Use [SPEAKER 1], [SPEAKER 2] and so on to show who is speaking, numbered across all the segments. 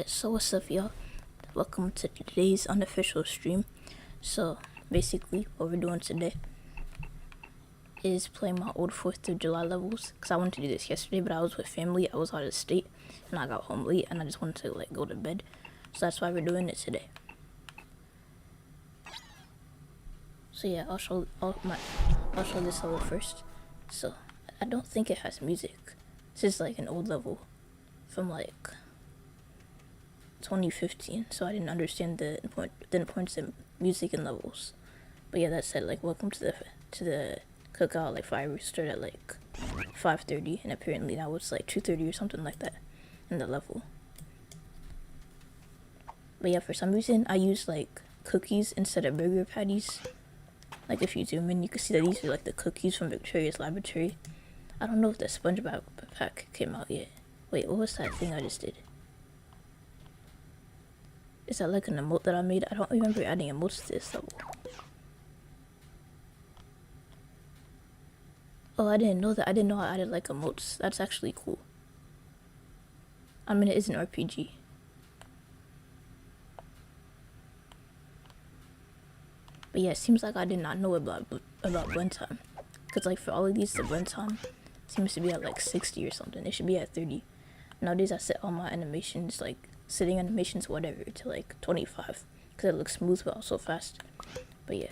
[SPEAKER 1] So what's up, y'all? Welcome to today's unofficial stream. So basically, what we're doing today is playing my old 4th of July levels, because I wanted to do this yesterday, but I was with family. I was out of state, and I got home late, and I just wanted to go to bed. So that's why we're doing it today. So yeah, I'll show this level first. So I don't think it has music. This is like an old level from like 2015, so I didn't understand the importance of music and levels. But yeah, that said, welcome to the cookout. Fireworks start at 5:30, and apparently now it's 2:30 or something like that in the level. But yeah, for some reason I use cookies instead of burger patties. If you zoom in, you can see that these are the cookies from Victoria's Laboratory. I don't know if the SpongeBob pack came out yet. Wait, what was that thing I just did? Is that an emote that I made? I don't remember adding emotes to this level. Oh, I didn't know that. I didn't know I added emotes. That's actually cool. I mean, it is an RPG. But yeah, it seems like I did not know about blend time. Because for all of these, the blend time seems to be at 60 or something. It should be at 30. Nowadays, I set all my animations, sitting animations, whatever, to 25. Because it looks smooth but also fast. But yeah.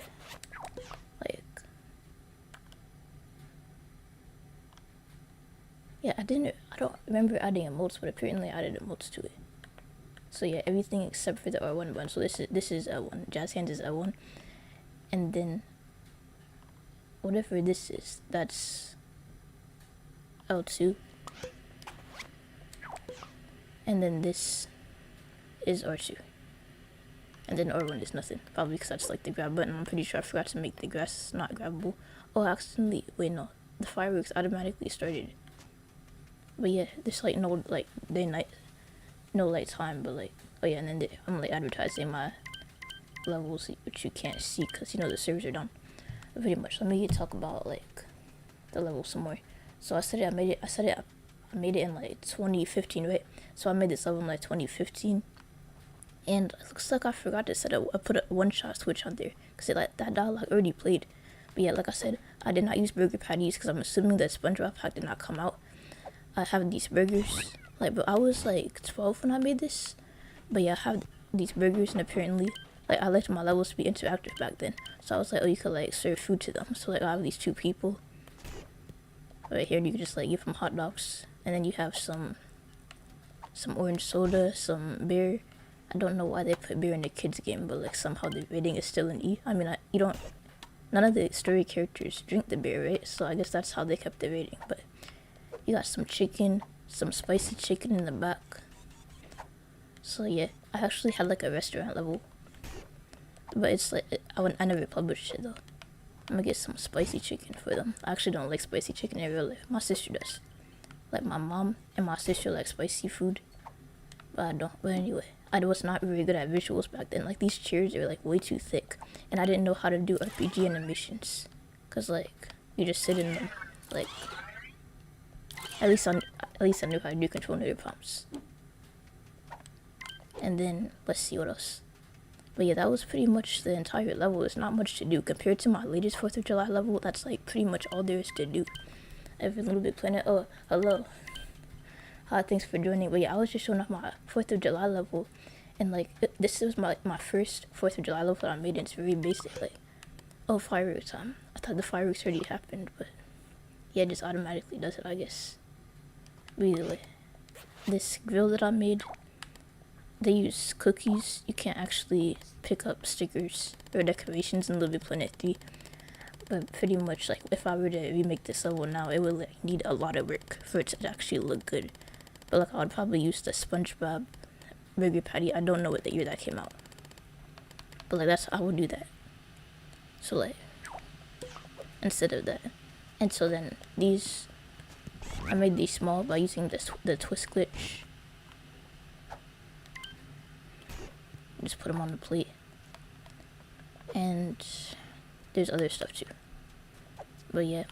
[SPEAKER 1] Yeah, I don't remember adding emotes, but apparently I added emotes to it. So yeah, everything except for the R1 button. So this is L1. Jazz hands is L1. And then whatever this is, that's L2. And then this is R2. And then R1 is nothing. Probably because that's the grab button. I'm pretty sure I forgot to make the grass not grabbable. Oh, accidentally. Wait, no. The fireworks automatically started. But yeah, there's no day night, no light time. But oh yeah, and then I'm advertising my levels, which you can't see because the servers are down. But pretty much, let me talk about the level some more. So I made it in 2015, right? So I made this level in 2015, and it looks like I forgot to set up. I put a one-shot switch on there because that dialogue already played. But yeah, like I said, I did not use burger patties because I'm assuming that SpongeBob pack did not come out. I have these burgers, but I was 12 when I made this. But yeah, I have these burgers, and apparently I liked my levels to be interactive back then. So I was oh, you could serve food to them. So I have these two people right here, and you can just give them hot dogs, and then you have some orange soda, some beer. I don't know why they put beer in the kids game, but somehow the rating is still an E. I mean, none of the story characters drink the beer, right? So I guess that's how they kept the rating. But you got some chicken, some spicy chicken in the back. So yeah, I actually had a restaurant level, but it's I never published it though. I'm gonna get some spicy chicken for them. I actually don't like spicy chicken in real life. My sister does. My mom and my sister like spicy food, but I don't. But anyway, I was not very good at visuals back then. These chairs are way too thick, and I didn't know how to do RPG animations, cause you just sit in them. At least I knew how to do control narrative prompts. And then let's see what else. But yeah, that was pretty much the entire level. There's not much to do compared to my latest 4th of July level. That's pretty much all there is to do. Every little bit planet. Oh, hello. Hi, thanks for joining. But yeah, I was just showing off my 4th of July level, and this was my first 4th of July level that I made. And it's very basic. Oh, fireworks time. I thought the fireworks already happened, but yeah, it just automatically does it, I guess. But either way, this grill that I made, they use cookies. You can't actually pick up stickers or decorations in Little Big Planet 3. But pretty much, if I were to remake this level now, it would need a lot of work for it to actually look good. But I would probably use the SpongeBob burger patty. I don't know what the year that came out. But that's I would do that. So instead of that. And so then these, I made these small by using the twist glitch. Just put them on the plate. And there's other stuff too. But yeah,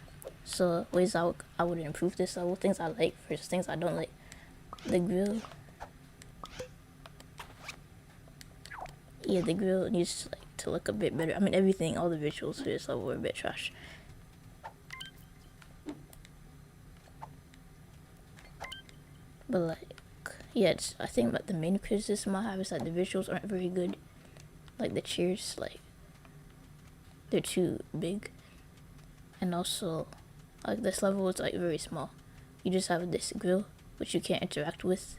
[SPEAKER 1] so ways I would improve this level, things I like versus things I don't like. The grill yeah, the grill needs to look a bit better. I mean, everything, all the visuals for this level were a bit trash. But like, yeah, I think about the main criticism I have is that the visuals aren't very good. Like the chairs, like they're too big, and also like this level is like very small. You just have this grill which you can't interact with.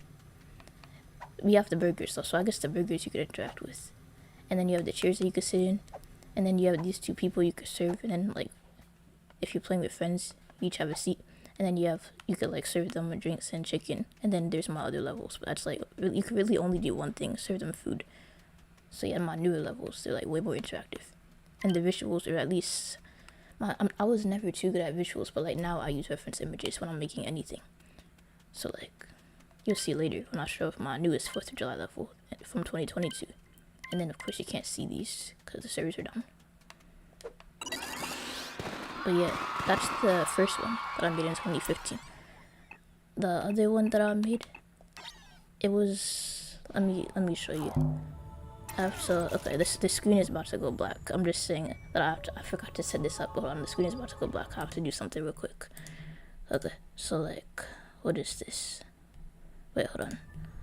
[SPEAKER 1] We have the burgers though, so I guess the burgers you could interact with, and then you have the chairs that you could sit in, and then you have these two people you could serve, and then like if you're playing with friends, you each have a seat, and then you could like serve them drinks and chicken, and then there's my other levels, but that's like you could really only do one thing, serve them food. So yeah, my newer levels, they're like way more interactive, and the visuals are at least. I was never too good at visuals, but like now I use reference images when I'm making anything. So like, you'll see later when I show off my newest 4th of July level from 2022. And then of course you can't see these because the servers are down. But yeah, that's the first one that I made in 2015. The other one that I made, it was, let me show you. So, okay, the screen is about to go black. I'm just saying that I forgot to set this up. Hold on, the screen is about to go black. I have to do something real quick. Okay, so like, what is this? Wait, hold on.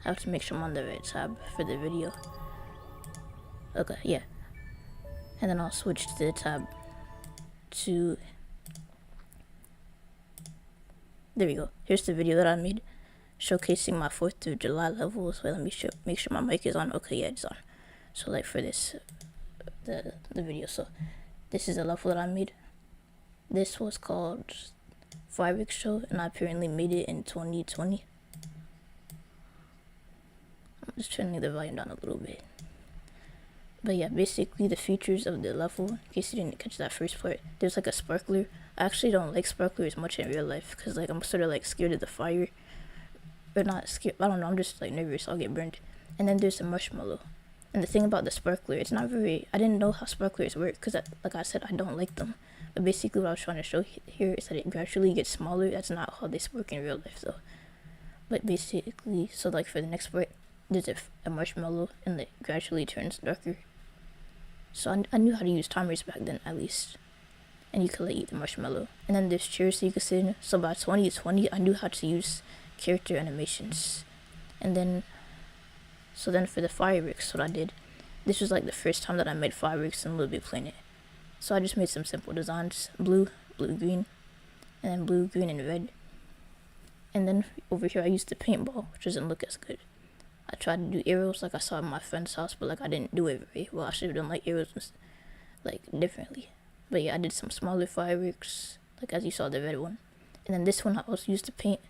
[SPEAKER 1] I have to make sure I'm on the right tab for the video. Okay, yeah. And then I'll switch to the tab to... There we go. Here's the video that I made showcasing my 4th of July levels. Wait, let me make sure my mic is on. Okay, yeah, it's on. So like for this, the video. So this is a level that I made. This was called Fireworks Show, and I apparently made it in 2020. I'm just turning the volume down a little bit. But yeah, basically the features of the level, in case you didn't catch that first part, there's like a sparkler. I actually don't like sparklers much in real life because like I'm sort of like scared of the fire. Or not scared, I don't know, I'm just like nervous I'll get burned. And then there's a marshmallow. And the thing about the sparkler, it's not very, I didn't know how sparklers work because like I said, I don't like them. But basically what I was trying to show here is that it gradually gets smaller. That's not how they work in real life though. But basically, so like for the next part, there's a marshmallow and it gradually turns darker. So I knew how to use timers back then at least. And you could like eat the marshmallow. And then there's chairs so you could sit in. So by 2020, I knew how to use character animations. And then, so then for the fireworks, what I did, this was like the first time that I made fireworks in Little Big Planet. So I just made some simple designs, blue, green, and then blue, green, and red. And then over here I used the paintball, which doesn't look as good. I tried to do arrows like I saw in my friend's house, but like I didn't do it very well. I should have done like arrows like differently. But yeah, I did some smaller fireworks, like as you saw the red one. And then this one I also used to paint.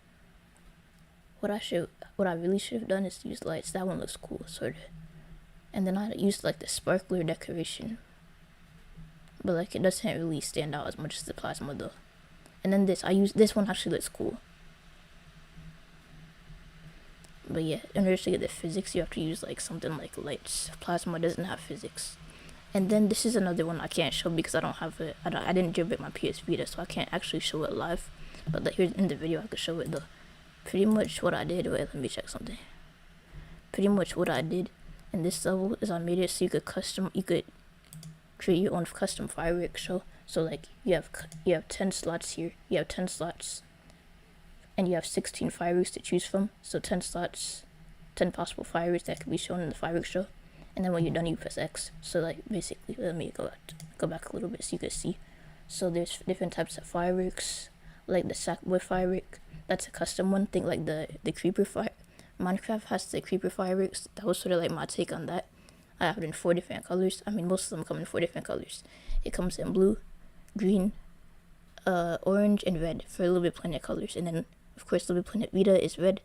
[SPEAKER 1] What I really should have done is use lights. That one looks cool, sort of. And then I used like the sparkler decoration, but like it doesn't really stand out as much as the plasma though. And then this one actually looks cool. But yeah, in order to get the physics, you have to use like something like lights. Plasma doesn't have physics. And then this is another one I can't show because I don't have it. I didn't jailbreak my PS Vita, so I can't actually show it live. But like here's in the video, I could show it though. Pretty much what I did. Wait, let me check something. Pretty much what I did in this level is I made it so you could create your own custom fireworks show. So like you have 10 slots here. You have 10 slots. And you have 16 fireworks to choose from. So 10 slots, 10 possible fireworks that can be shown in the fireworks show. And then when you're done, you press X. So like basically, let me go back a little bit so you can see. So there's different types of fireworks, like the Sackboy firework. That's a custom one. Think like the creeper fire. Minecraft has the creeper fireworks. That was sort of like my take on that. I have it in 4 different colors. I mean, most of them come in 4 different colors. It comes in blue, green, orange, and red for Little Big Planet colors. And then of course, Little Big Planet Vita is red.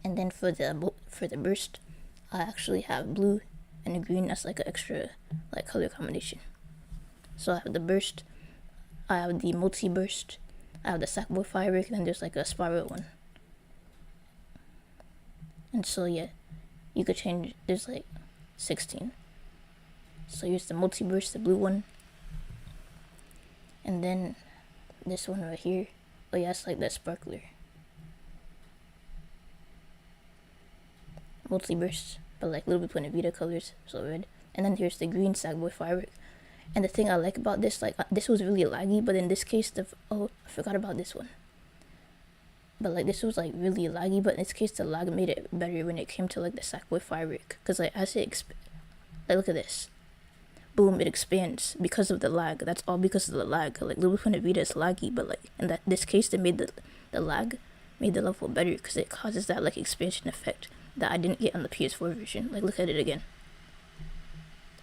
[SPEAKER 1] And then for the burst, I actually have blue and a green. That's like an extra like color combination. So I have the burst, I have the multi-burst, I have the Sackboy firework, and then there's like a spiral one. And so yeah, you could change. There's like 16. So here's the multi-burst, the blue one, and then this one right here. Oh yeah, it's like that sparkler. Multi-burst. but like Little Big Planet Vita colors, so red. And then here's the green Sackboy firework. And the thing I like about this, like this was really laggy, but in this case, I forgot about this one. But like this was like really laggy, but in this case the lag made it better when it came to like the Sackboy firework, because like as it like look at this, boom, it expands because of the lag. That's all because of the lag. Like Little Planet Vita is laggy, but like in this case they made the lag made the level better because it causes that like expansion effect that I didn't get on the PS4 version. Like look at it again,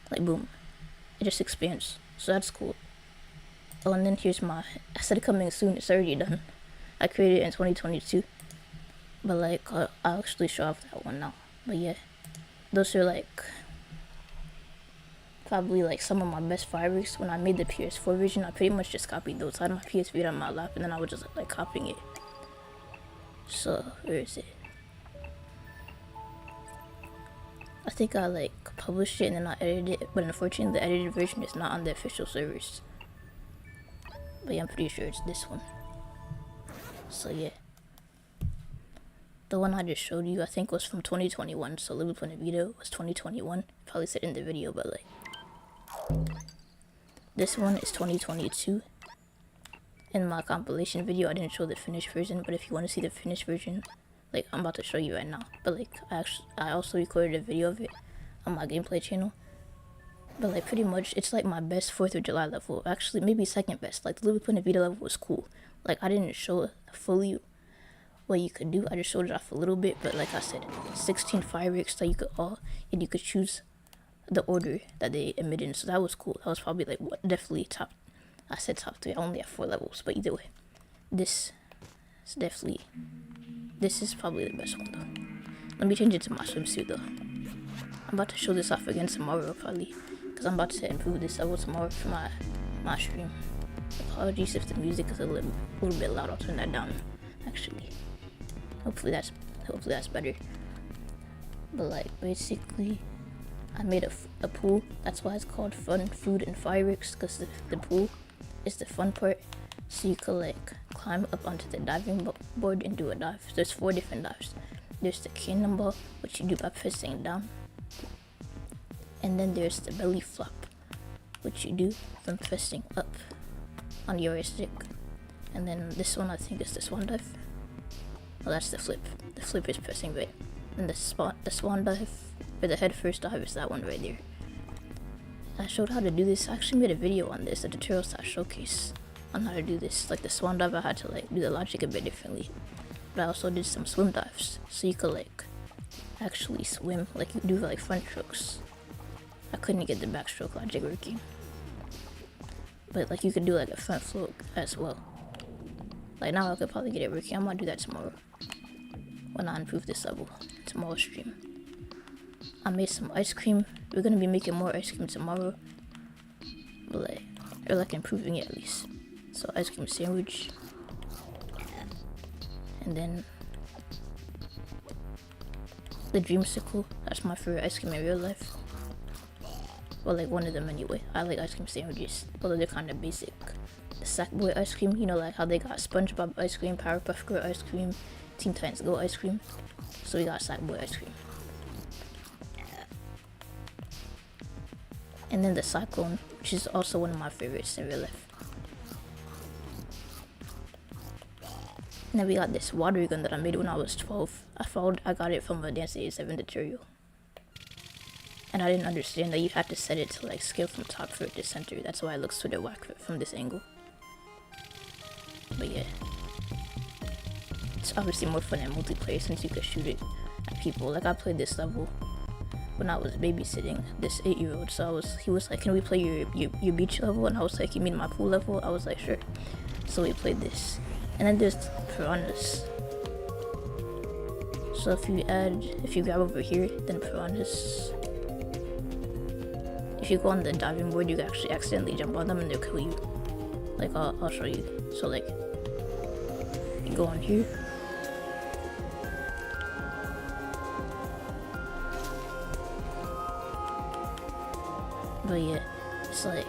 [SPEAKER 1] like boom, it just expands, so that's cool. Oh, and then here's I said coming soon, it's already done. I created it in 2022, but like I'll actually show off that one now. But yeah, those are like probably like some of my best fireworks. When I made the PS4 version, I pretty much just copied those. I had my PS Vita on my lap, and then I was just like copying it. So where is it? I think I like published it and then I edited it, but unfortunately the edited version is not on the official servers. But yeah, I'm pretty sure it's this one. So yeah, the one I just showed you I think was from 2021, so Little Planet Vita was 2021. Probably said in the video, but like this one is 2022. In my compilation video I didn't show the finished version, but if you want to see the finished version, like I'm about to show you right now. But like I also recorded a video of it on my gameplay channel. But like pretty much it's like my best 4th of July level, actually maybe second best. Like the Little Planet Vita level was cool. Like I didn't show fully what you could do, I just showed it off a little bit, but like I said, 16 fireworks that you could and you could choose the order that they emitted in, so that was cool. That was probably like definitely top, I said top 3, I only have 4 levels, but either way, this is probably the best one though. Let me change it to my swimsuit though. I'm about to show this off again tomorrow probably, because I'm about to improve this level tomorrow for my stream. Apologies if the music is a little bit loud. I'll turn that down actually. Hopefully that's better. But like basically I made a pool. That's why it's called Fun, Food, and Fireworks, because the pool is the fun part. So you could like climb up onto the diving board and do a dive. There's 4 different dives. There's the cannonball, which you do by pressing down. And then there's the belly flop, which you do from pressing up on your stick. And then this one I think is the swan dive. Oh, that's the flip. The flip is pressing right. And the swan dive, or the head first dive, is that one right there. I showed how to do this. I actually made a video on this, a tutorial / showcase on how to do this. Like the swan dive, I had to like do the logic a bit differently. But I also did some swim dives, so you could like actually swim, like you do like front strokes. I couldn't get the backstroke logic working, but like you could do like a front float as well. Like now I could probably get it working. I'm gonna do that tomorrow when I improve this level. Tomorrow's stream. I made some ice cream. We're gonna be making more ice cream tomorrow, but like, or like improving it at least. So ice cream sandwich, and then the dreamsicle. That's my favorite ice cream in real life. Well, like one of them anyway. I like ice cream sandwiches, although they're kind of basic. The Sackboy ice cream, you know, like how they got SpongeBob ice cream, Powerpuff Girl ice cream, Teen Titans Go ice cream. So we got Sackboy ice cream. And then the Cyclone, which is also one of my favorites in real life. And then we got this water gun that I made when I was 12. I got it from a Dance 87 tutorial. And I didn't understand that you had to set it to like scale from top for it to center. That's why it looks sort of whack from this angle. But yeah, it's obviously more fun in multiplayer since you can shoot it at people. Like I played this level when I was babysitting this 8-year-old. So he was like, "Can we play your beach level?" And I was like, "You mean my pool level?" I was like, "Sure." So we played this. And then there's piranhas. So if you grab over here, then piranhas. If you go on the diving board, you can actually accidentally jump on them and they'll kill you. Like I'll show you. So like, you go on here. But yeah, it's like,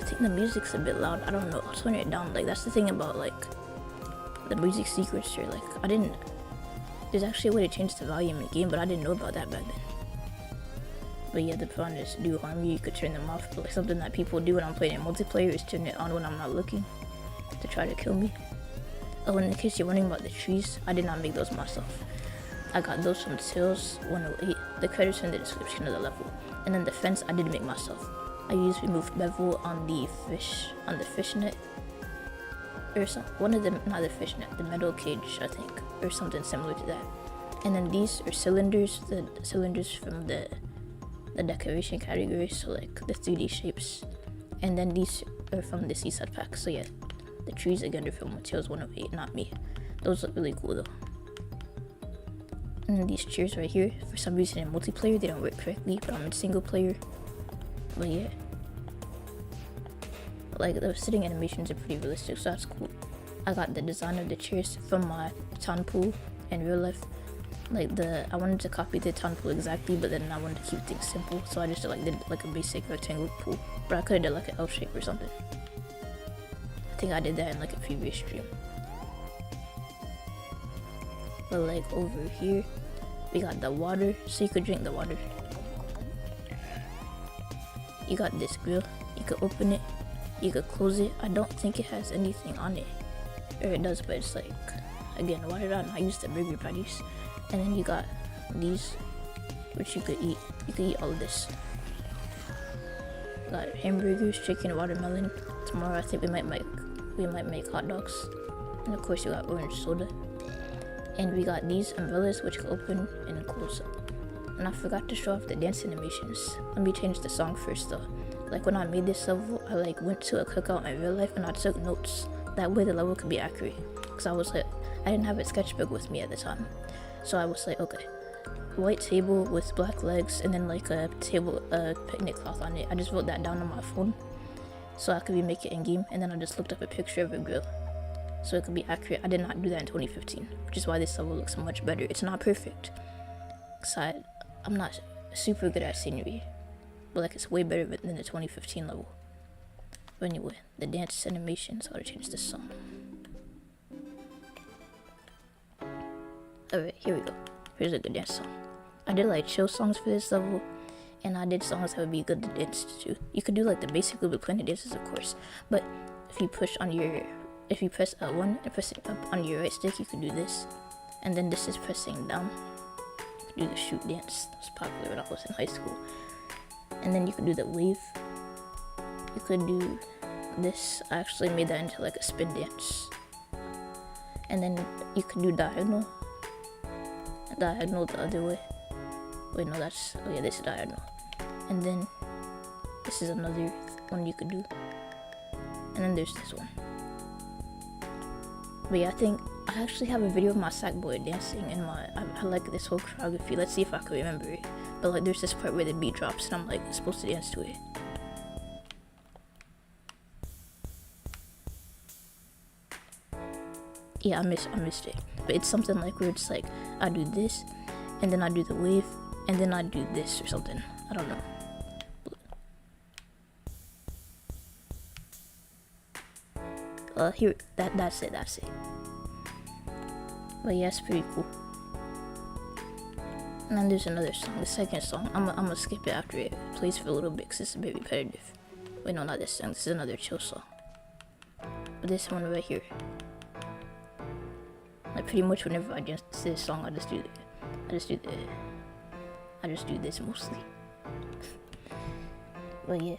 [SPEAKER 1] I think the music's a bit loud. I don't know. I'll turn it down. Like that's the thing about like the music secrets here. Like there's actually a way to change the volume in the game, but I didn't know about that back then. But yeah, the piranhas do harm you. You could turn them off. But like something that people do when I'm playing in multiplayer is turn it on when I'm not looking to try to kill me. Oh, in case you're wondering about the trees, I did not make those myself. I got those from Tails 108. The credits are in the description of the level. And then the fence I did make myself. I used removed bevel on the fish net. Or some, one of them, not the fish net, the metal cage, I think, or something similar to that. And then these are cylinders, the cylinders from the decoration category, so like the 3D shapes. And then these are from the seaside pack, so yeah, the trees again are from Tails 108, not me. Those look really cool though. And then these chairs right here, for some reason in multiplayer they don't work correctly, but I'm in single player. But yeah, like the sitting animations are pretty realistic, so that's cool. I got the design of the chairs from my town pool in real life. Like I wanted to copy the town pool exactly, but then I wanted to keep things simple, so I just did like a basic rectangular pool. But I could have done like an L shape or something. I think I did that in like a previous stream. But like over here, we got the water, so you could drink the water. You got this grill, you could open it, you could close it. I don't think it has anything on it, or it does, but it's like, again, water on. I used the burger patties. And then you got these, which you could eat. You could eat all of this. Got hamburgers, chicken, watermelon. Tomorrow I think we might make hot dogs. And of course you got orange soda. And we got these umbrellas which can open and close. And I forgot to show off the dance animations. Let me change the song first though. Like when I made this level, I like went to a cookout in real life and I took notes. That way the level could be accurate. Cause I was like, I didn't have a sketchbook with me at the time. So I was like, okay, white table with black legs and then like a picnic cloth on it. I just wrote that down on my phone so I could make it in game, and then I just looked up a picture of a grill so it could be accurate. I did not do that in 2015, which is why this level looks much better. It's not perfect, cause I'm not super good at scenery, but like it's way better than the 2015 level. But anyway, the dance animations, I gotta change this song. Alright, here we go. Here's a good dance song. I did like chill songs for this level, and I did songs that would be good to dance to. You could do like the basic Little Planet dances, of course, but if you press L1 and press it up on your right stick, you could do this. And then this is pressing down. You could do the shoot dance. That was popular when I was in high school. And then you could do the wave. You could do this. I actually made that into like a spin dance. And then you could do diagonal the other way. Wait, no, this is diagonal. And then this is another one you could do. And then there's this one. But yeah, I think I actually have a video of my sack boy dancing in I like this whole choreography. Let's see if I can remember it. But like there's this part where the beat drops and I'm like supposed to dance to it. Yeah, I missed it. But it's something like where it's like I do this, and then I do the wave, and then I do this or something. I don't know. Here, that's it. But yeah, it's pretty cool. And then there's another song, the second song. I'm gonna skip it after it plays for a little bit because it's a bit repetitive. Wait, no, not this song. This is another chill song. But this one right here. Like pretty much whenever I dance to this song, I just do this mostly. But yeah.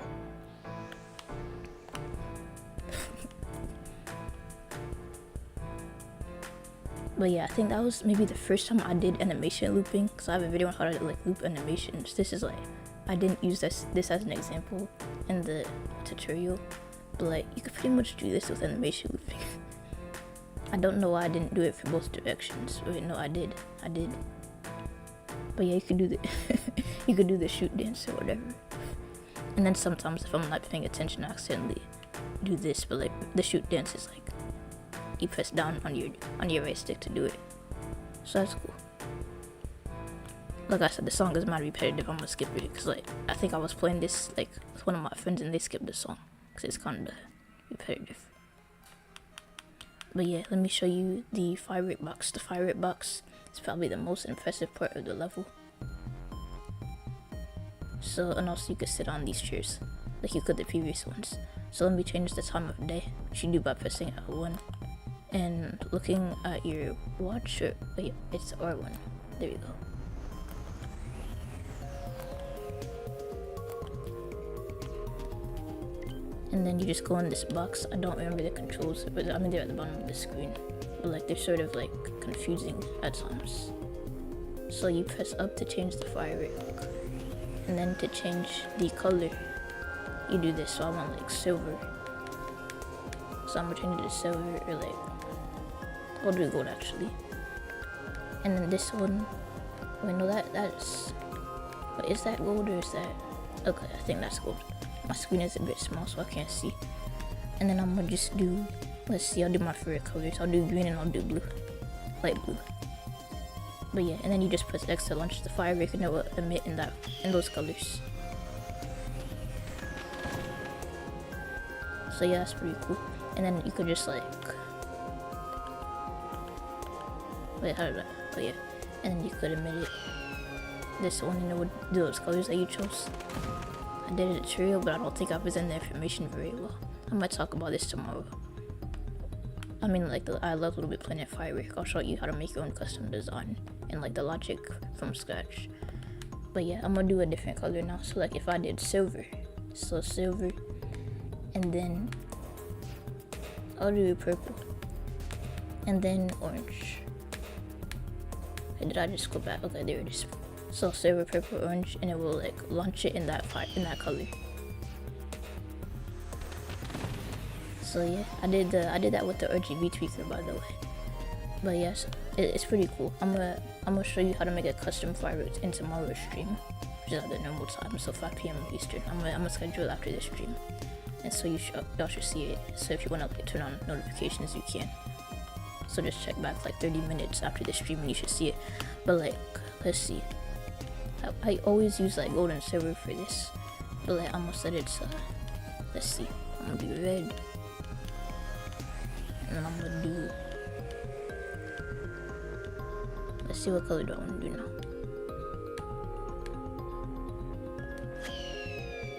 [SPEAKER 1] But yeah, I think that was maybe the first time I did animation looping, because I have a video on how to like loop animations. This is like, I didn't use this as an example in the tutorial, but like you could pretty much do this with animation looping. I don't know why I didn't do it for both directions. Wait, no, I did. But yeah, you could do you could do the shoot dance or whatever. And then sometimes if I'm not paying attention, I accidentally do this. But like the shoot dance is like you press down on your right stick to do it. So that's cool. Like I said, the song is mad repetitive. I'm gonna skip it because like I think I was playing this like with one of my friends and they skipped the song because it's kind of repetitive. But yeah, let me show you the firework box. The firework box is probably the most impressive part of the level. So, and also you could sit on these chairs like you could the previous ones. So let me change the time of day, which you do by pressing L1 and looking at your watch, or wait, it's R1. There you go. And then you just go in this box. I don't remember the controls, but I mean they're at the bottom of the screen, but like they're sort of like confusing at times. So you press up to change the fire rate, and then to change the color, you do this. So I want like silver, so I'm gonna change it to silver, or like I'll do gold actually. And then this one, wait no, that's, but is that gold or is that, okay, I think that's gold. My screen is a bit small so I can't see. And then I'm gonna just do, let's see, I'll do my favorite colors. I'll do green and I'll do blue, light blue. But yeah, and then you just press X to launch the fire rate and it will emit in those colors. So yeah, that's pretty cool. And then you could just like, wait, how did I, oh yeah. And then you could emit it, this one, and it would do those colors that you chose. I did a tutorial, but I don't think I present the information very well. I might talk about this tomorrow. I mean, like, I love Little Big Planet Firework. I'll show you how to make your own custom design and like the logic from scratch. But yeah, I'm gonna do a different color now. So like if I did silver, so silver, and then I'll do purple, and then orange. Okay, did I just go back? Okay, there it is. So silver, purple, orange, and it will like launch it in that color. So yeah, I did that with the RGB tweaker, by the way. But yes, it's pretty cool. I'm gonna show you how to make a custom fireworks in tomorrow's stream, which is at the normal time, so 5 p.m. Eastern. I'm gonna schedule it after the stream, and so y'all should see it. So if you wanna like, turn on notifications, you can. So just check back like 30 minutes after the stream, and you should see it. But like, let's see. I always use like gold and silver for this, but like I'm gonna set it to, let's see, I'm gonna do red, and then I'm gonna do, let's see what color do I want to do now.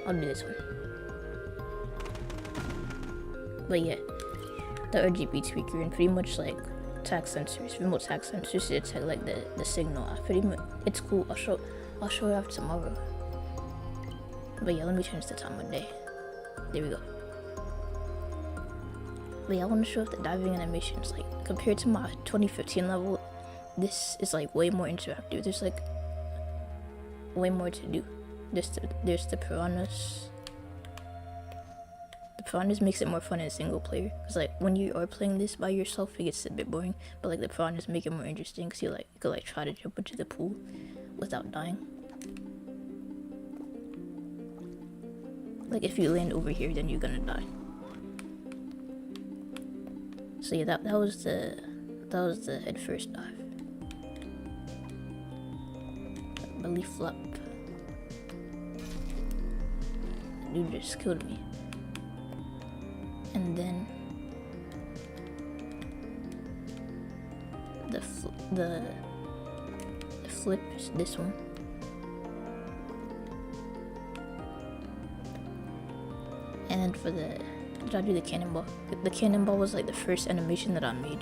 [SPEAKER 1] I'll do this one. But yeah, the RGB tweaker and pretty much like tag sensors, remote tag sensors to detect like the signal. Pretty much, it's cool. I'll show you after tomorrow. But yeah, let me change the time of day. There we go. But yeah, I want to show off the diving animations. Like compared to my 2015 level, this is like way more interactive. There's like way more to do. There's the piranhas. The piranhas makes it more fun in single player. Cause like when you are playing this by yourself, it gets a bit boring. But like the piranhas make it more interesting. Cause you could like try to jump into the pool without dying. Like if you land over here, then you're gonna die. So yeah, that was the head first dive. Belly flop. Dude just killed me. And then the flip is this one. And then for did I do the cannonball? The cannonball was like the first animation that I made.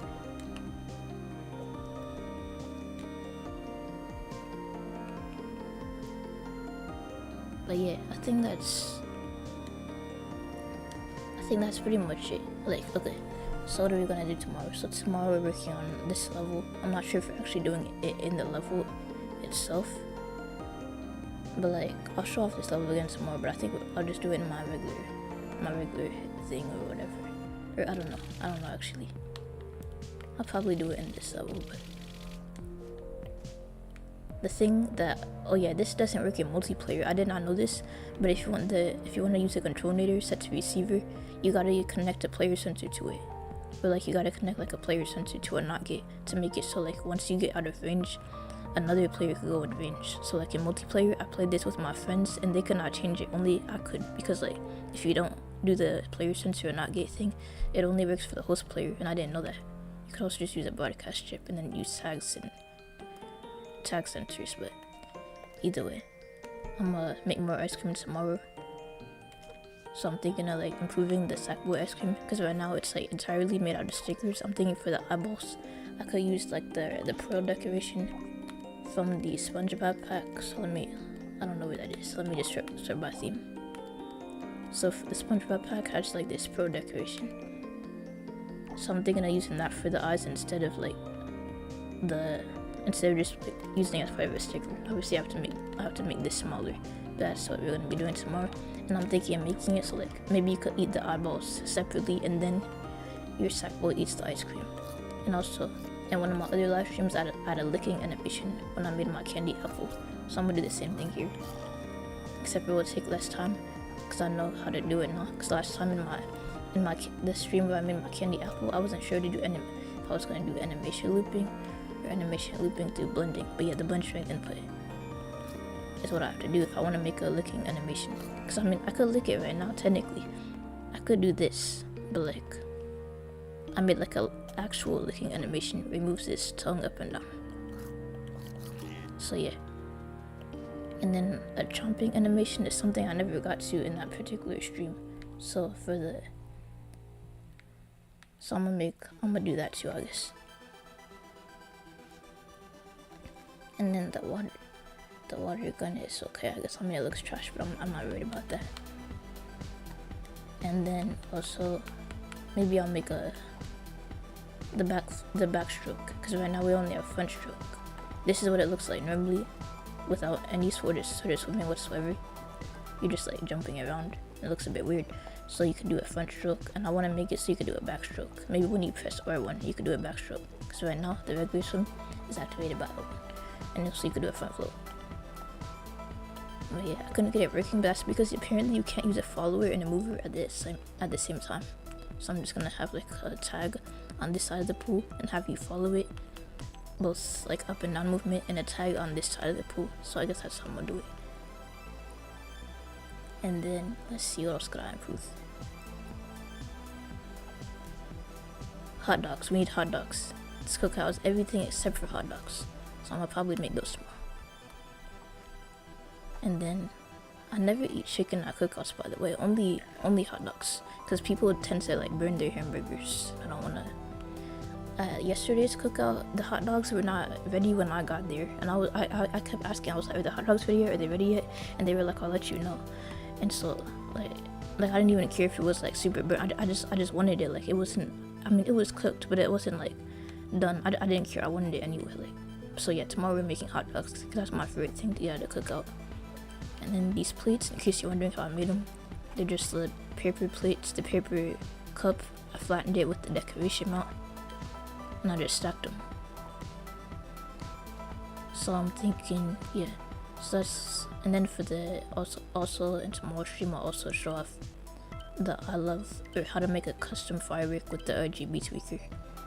[SPEAKER 1] But yeah, I think that's pretty much it. Like, okay, so what are we gonna do tomorrow? So tomorrow we're working on this level. I'm not sure if we're actually doing it in the level itself, but like I'll show off this level again tomorrow. But I think I'll just do it in my regular thing or whatever. Or I don't know actually. I'll probably do it in this level, but the thing that, oh yeah, this doesn't work in multiplayer. I did not know this, but if you want to use a control nator set to receiver, you gotta connect a player sensor to it. But like you gotta connect like a player sensor to a not gate to make it so like once you get out of range, another player could go in range. So like in multiplayer, I played this with my friends and they could not change it. Only I could, because like if you don't do the player sensor or not gate thing, it only works for the host player, and I didn't know that. You could also just use a broadcast chip and then use tags and tag sensors, but either way, I'm gonna make more ice cream tomorrow. So I'm thinking of like improving the Sackboy ice cream, because right now it's like entirely made out of stickers. I'm thinking for the eyeballs, I could use like the pearl decoration from the SpongeBob pack. So I don't know where that is. Let me just start by theme. So the SpongeBob pack has like this pearl decoration. So I'm thinking of using that for the eyes instead of just like, using it as part of a sticker. Obviously I have to make this smaller. That's what we're gonna be doing tomorrow. And I'm thinking of making it so like maybe you could eat the eyeballs separately and then your Sackboy eats the ice cream. And also in one of my other live streams I had a licking animation when I made my candy apple. So I'm gonna do the same thing here. Except it will take less time because I know how to do it now. Because last time in the stream where I made my candy apple, I wasn't sure to do if I was gonna do animation looping or animation looping through blending. But yeah, the blend strength input is what I have to do if I want to make a licking animation. Because I could lick it right now technically. I could do this, but like I made like a actual licking animation, removes his tongue up and down. So yeah. And then a chomping animation is something I never got to in that particular stream. So I'm gonna do that too, I guess. And then the water gun is okay. I guess it looks trash, but I'm not worried about that. And then also maybe I'll make the backstroke, because right now we only have front stroke. This is what it looks like normally, without any sort of swimming whatsoever. You're just like jumping around. It looks a bit weird. So you can do a front stroke, and I want to make it so you can do a backstroke. Maybe when you press R1, you can do a backstroke. Because right now the regular swim is activated by R1, and so you can do a front float. But yeah, I couldn't get it working, but that's because apparently you can't use a follower and a mover at the same time. So I'm just gonna have like a tag on this side of the pool and have you follow it, both like up and down movement, and a tag on this side of the pool. So I guess that's how I'm gonna do it. And then let's see, what else could I improve? Hot dogs. We need hot dogs. This cookout has everything except for hot dogs, so I'm gonna probably make those tomorrow. And then I never eat chicken at cookouts, by the way. Only hot dogs, because people tend to like burn their hamburgers. I don't wanna. Yesterday's cookout, the hot dogs were not ready when I got there, and I kept asking. I was like, "Are the hot dogs ready yet? Are they ready yet?" And they were like, "I'll let you know." And so like I didn't even care if it was like super burnt. I just wanted it. Like it wasn't. I mean, it was cooked, but it wasn't like done. I didn't care. I wanted it anyway. Like so yeah. Tomorrow we're making hot dogs, because that's my favorite thing to eat at a cookout. And then these plates, in case you're wondering how I made them, they're just the paper plates, the paper cup. I flattened it with the decoration mount, and I just stacked them. So I'm thinking, yeah. So that's, and then for the also in tomorrow's stream, I'll also show off how to make a custom firework with the RGB tweaker.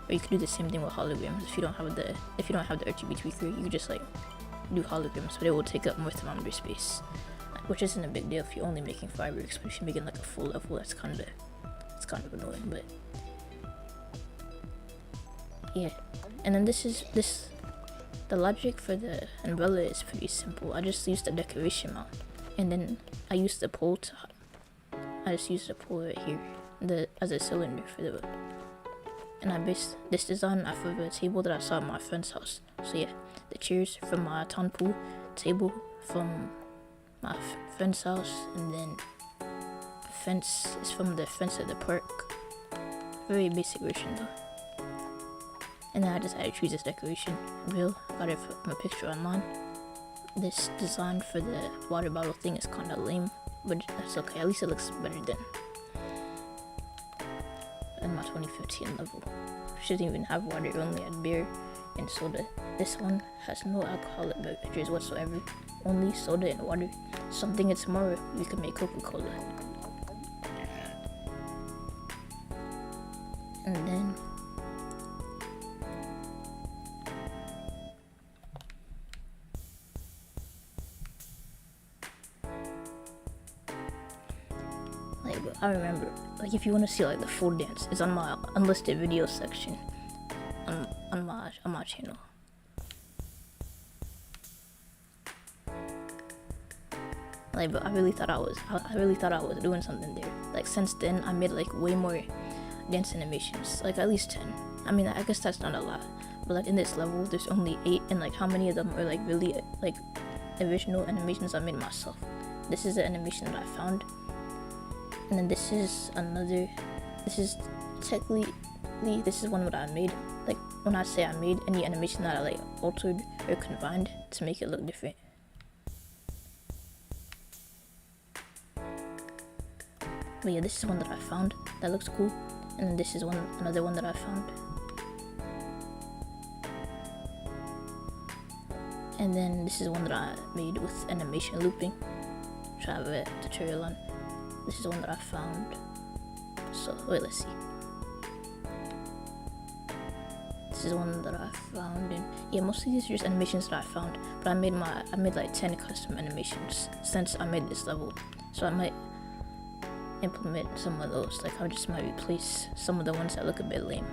[SPEAKER 1] Or you could do the same thing with holograms. If you don't have the RGB tweaker, you could just like do holograms, but it will take up more thermometer space, which isn't a big deal if you're only making fireworks. But if you're making like a full level, it's kind of annoying. But yeah, and then the logic for the umbrella is pretty simple. I just used the decoration mount, and then I used the pole right here, as a cylinder for the. And I based this design off of a table that I saw at my friend's house. So yeah, the chairs from my town pool, table from my friend's house, and then the fence is from the fence at the park. Very basic version though. And then I decided to choose this decoration. Got it from a picture online. This design for the water bottle thing is kind of lame, but that's okay. At least it looks better than in my 2015 level. Shouldn't even have water, only had beer and soda. This one has no alcoholic beverages whatsoever, only soda and water. Something in tomorrow we can make Coca-Cola. And then I remember, like, if you want to see like the full dance, it's on my unlisted video section on my channel. Like, but I really thought I was doing something there. Like, since then, I made like way more dance animations, like at least 10. I mean, I guess that's not a lot, but like in this level, there's only 8, and like how many of them are like really like original animations I made myself. This is the animation that I found, and then this is another. This is technically, this is one that I made. Like, when I say I made, any animation that I like altered or combined to make it look different. But yeah, this is one that I found that looks cool, and then this is another one that I found. And then this is one that I made with animation looping, which I have a tutorial on. This is one that I found. So wait, let's see. This is one that I found, and yeah, mostly these are just animations that I found. But I made like 10 custom animations since I made this level, so I might implement some of those. Like, I just might replace some of the ones that look a bit lame.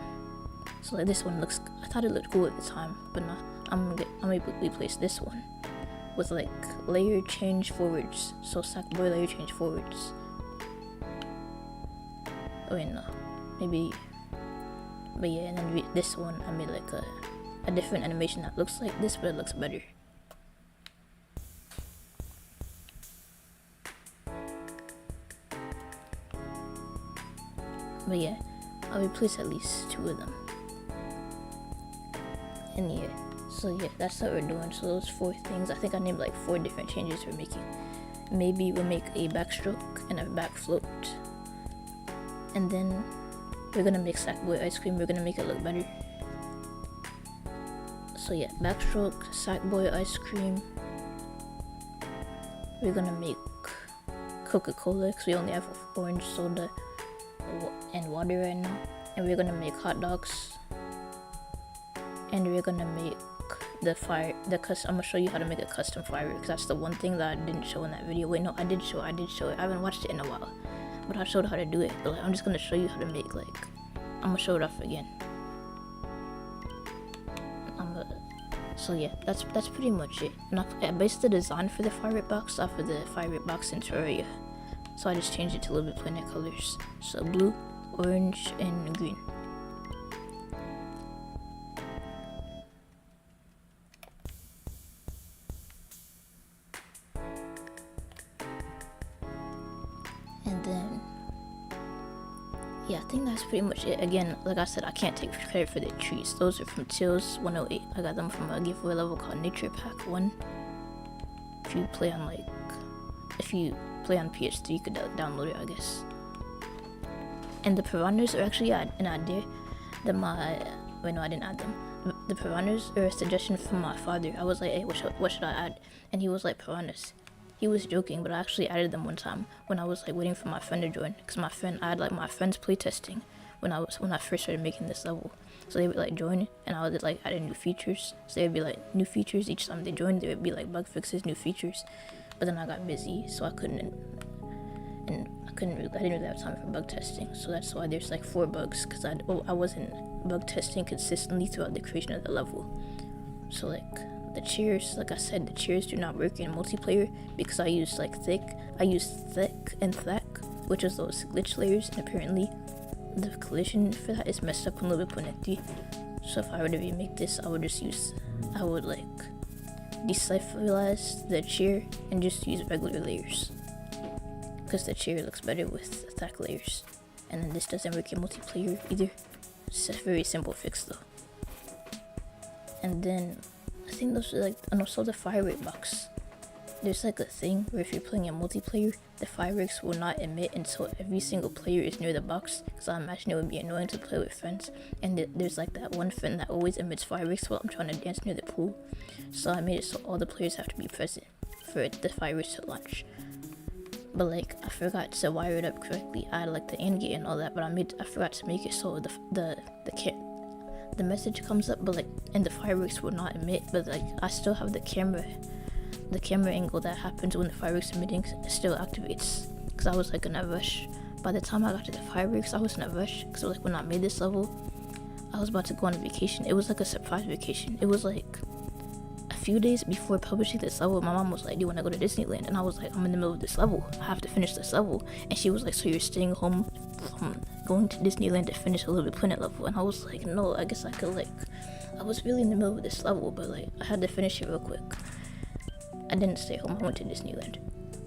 [SPEAKER 1] So like this one looks, I thought it looked cool at the time, but nah, I'm gonna replace this one with like layer change forwards. So Sackboy layer change forwards. Oh wait, no, maybe. But yeah, and then this one I made like a different animation that looks like this, but it looks better. But yeah, I'll replace at least 2 of them. And yeah, so yeah, that's what we're doing. So those 4 things, I think I named like 4 different changes we're making. Maybe we'll make a backstroke and a back float. And then we're gonna make Sackboy ice cream, we're gonna make it look better. So yeah, backstroke, Sackboy ice cream. We're gonna make Coca-Cola, because we only have orange soda and water right now. And we're gonna make hot dogs. And we're gonna make I'm gonna show you how to make a custom firework, because that's the one thing that I didn't show in that video. Wait, no, I did show it. I haven't watched it in a while, but I showed how to do it. But like, I'm just gonna show you how to make, like, I'm gonna show it off again. So yeah, that's pretty much it. And I based the design for the firework box off of the firework box in Terraria. So I just changed it to a little bit plainer colors. So blue, orange, and green. And then, yeah, I think that's pretty much it. Again, like I said, I can't take credit for the trees. Those are from Tails 108. I got them from a giveaway level called Nature Pack 1. If you play on PS3, you could download it, I guess. And the piranhas are actually an idea that wait, no, I didn't add them. The piranhas are a suggestion from my father. I was like, hey, what should I add? And he was like, piranhas. He was joking, but I actually added them one time when I was like waiting for my friend to join, because I had like my friends playtesting when I first started making this level. So they would like join, and I would like add new features. So they would be like new features each time they joined. There would be like bug fixes, new features. But then I got busy, so I didn't really have time for bug testing. So that's why there's like 4 bugs, because I wasn't bug testing consistently throughout the creation of the level. So like the chairs, like I said, the chairs do not work in multiplayer because I used thick and thack, which is those glitch layers, and apparently the collision for that is messed up in Little Bit 3. So if I were to remake this, I would like decypherize the chair and just use regular layers, because the chair looks better with thack layers. And then this doesn't work in multiplayer either. It's a very simple fix though. And then I think those are and also the firework box. There's like a thing where if you're playing in multiplayer, the fireworks will not emit until every single player is near the box, because I imagine it would be annoying to play with friends. And there's like that one friend that always emits fireworks while I'm trying to dance near the pool. So I made it so all the players have to be present for the fireworks to launch. But like, I forgot to wire it up correctly. I had like the AND gate and all that, but I forgot to make it so the message comes up, but like, and the fireworks will not emit, but like I still have the camera angle that happens when the fireworks emitting still activates, because I was like in a rush. By the time I got to the fireworks, I was in a rush, because like when I made this level, I was about to go on a vacation. It was like a surprise vacation. It was like few days before publishing this level, my mom was like, do you want to go to Disneyland? And I was like, I'm in the middle of this level, I have to finish this level. And she was like, so you're staying home from going to Disneyland to finish a Little Planet level? And I was like, no, I guess I could, like, I was really in the middle of this level, but like I had to finish it real quick. I didn't stay home, I went to Disneyland,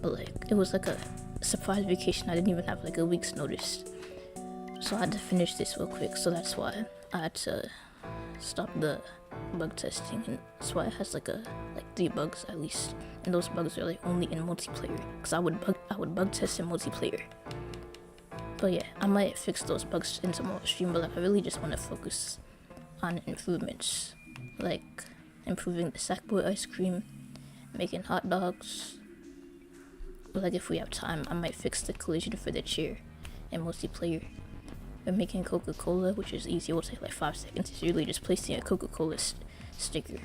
[SPEAKER 1] but like it was like a surprise vacation. I didn't even have like a week's notice, so I had to finish this real quick. So that's why I had to stop the bug testing, and that's why it has like 3 bugs at least, and those bugs are like only in multiplayer, because I would bug test in multiplayer. But yeah, I might fix those bugs in tomorrow's stream, but like I really just want to focus on improvements, like improving the Sackboy ice cream, making hot dogs. But like if we have time, I might fix the collision for the chair in multiplayer. We're making Coca-Cola, which is easy. It will take like 5 seconds. It's really just placing a Coca-Cola sticker.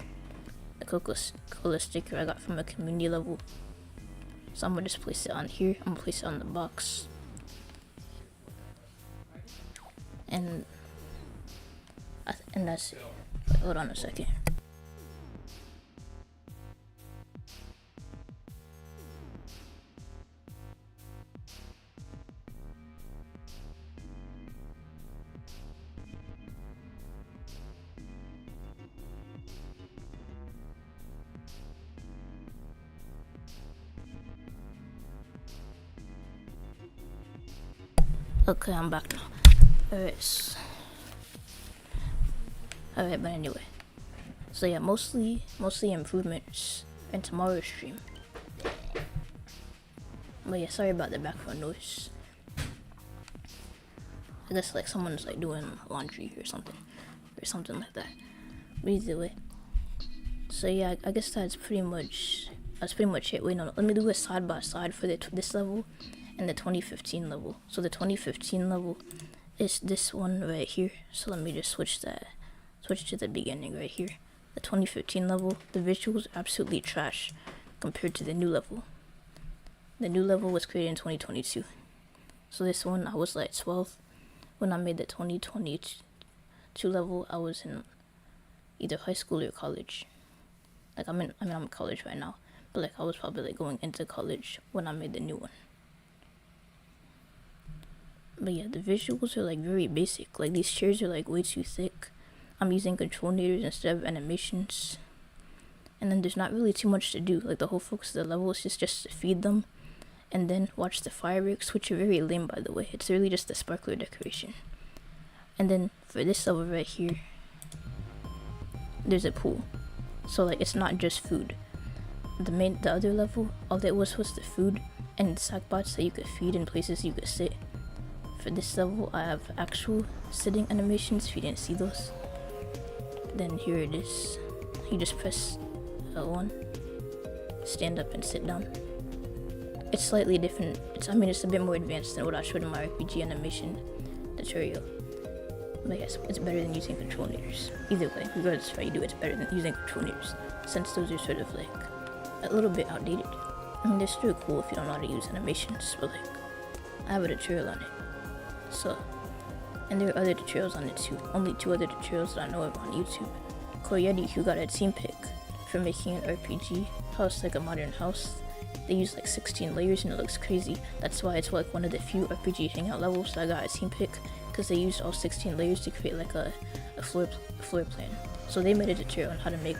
[SPEAKER 1] The Coca-Cola sticker I got from a community level. So I'm gonna just place it on here. I'm gonna place it on the box. And that's it. Wait, hold on a second. Okay, I'm back now. Alright, but anyway. So yeah, mostly improvements in tomorrow's stream. But yeah, sorry about the background noise. I guess like someone's like doing laundry or something like that. But either way. So yeah, I guess that's pretty much it. Wait, no, let me do a side by side for this level and the 2015 level. So the 2015 level is this one right here. So let me just switch to the beginning right here. The 2015 level, the visuals are absolutely trash compared to the new level. The new level was created in 2022. So this one, I was like 12 when I made the 2022 level. I was in either high school or college. Like I'm in college right now, but like I was probably like going into college when I made the new one. But yeah, the visuals are like very basic. Like these chairs are like way too thick. I'm using control shaders instead of animations. And then there's not really too much to do. Like the whole focus of the level is just to feed them and then watch the fireworks, which are very lame by the way. It's really just the sparkler decoration. And then for this level right here, there's a pool. So like it's not just food. The other level, all it was the food and sackbots that you could feed in places you could sit. For this level, I have actual sitting animations if you didn't see those. Then here it is. You just press L1, stand up and sit down. It's slightly different. It's a bit more advanced than what I showed in my RPG animation tutorial. But yes, it's better than using control shaders. Either way, regardless of how you do it, it's better than using control shaders, since those are sort of like a little bit outdated. I mean, they're still cool if you don't know how to use animations, but like, I have a tutorial on it. So, and there are other tutorials on it too. Only 2 other tutorials that I know of on YouTube. Koyeti, who got a team pick for making an RPG house like a modern house. They use like 16 layers and it looks crazy. That's why it's like one of the few RPG hangout levels that I got a team pick, because they used all 16 layers to create like a floor plan. So they made a tutorial on how to make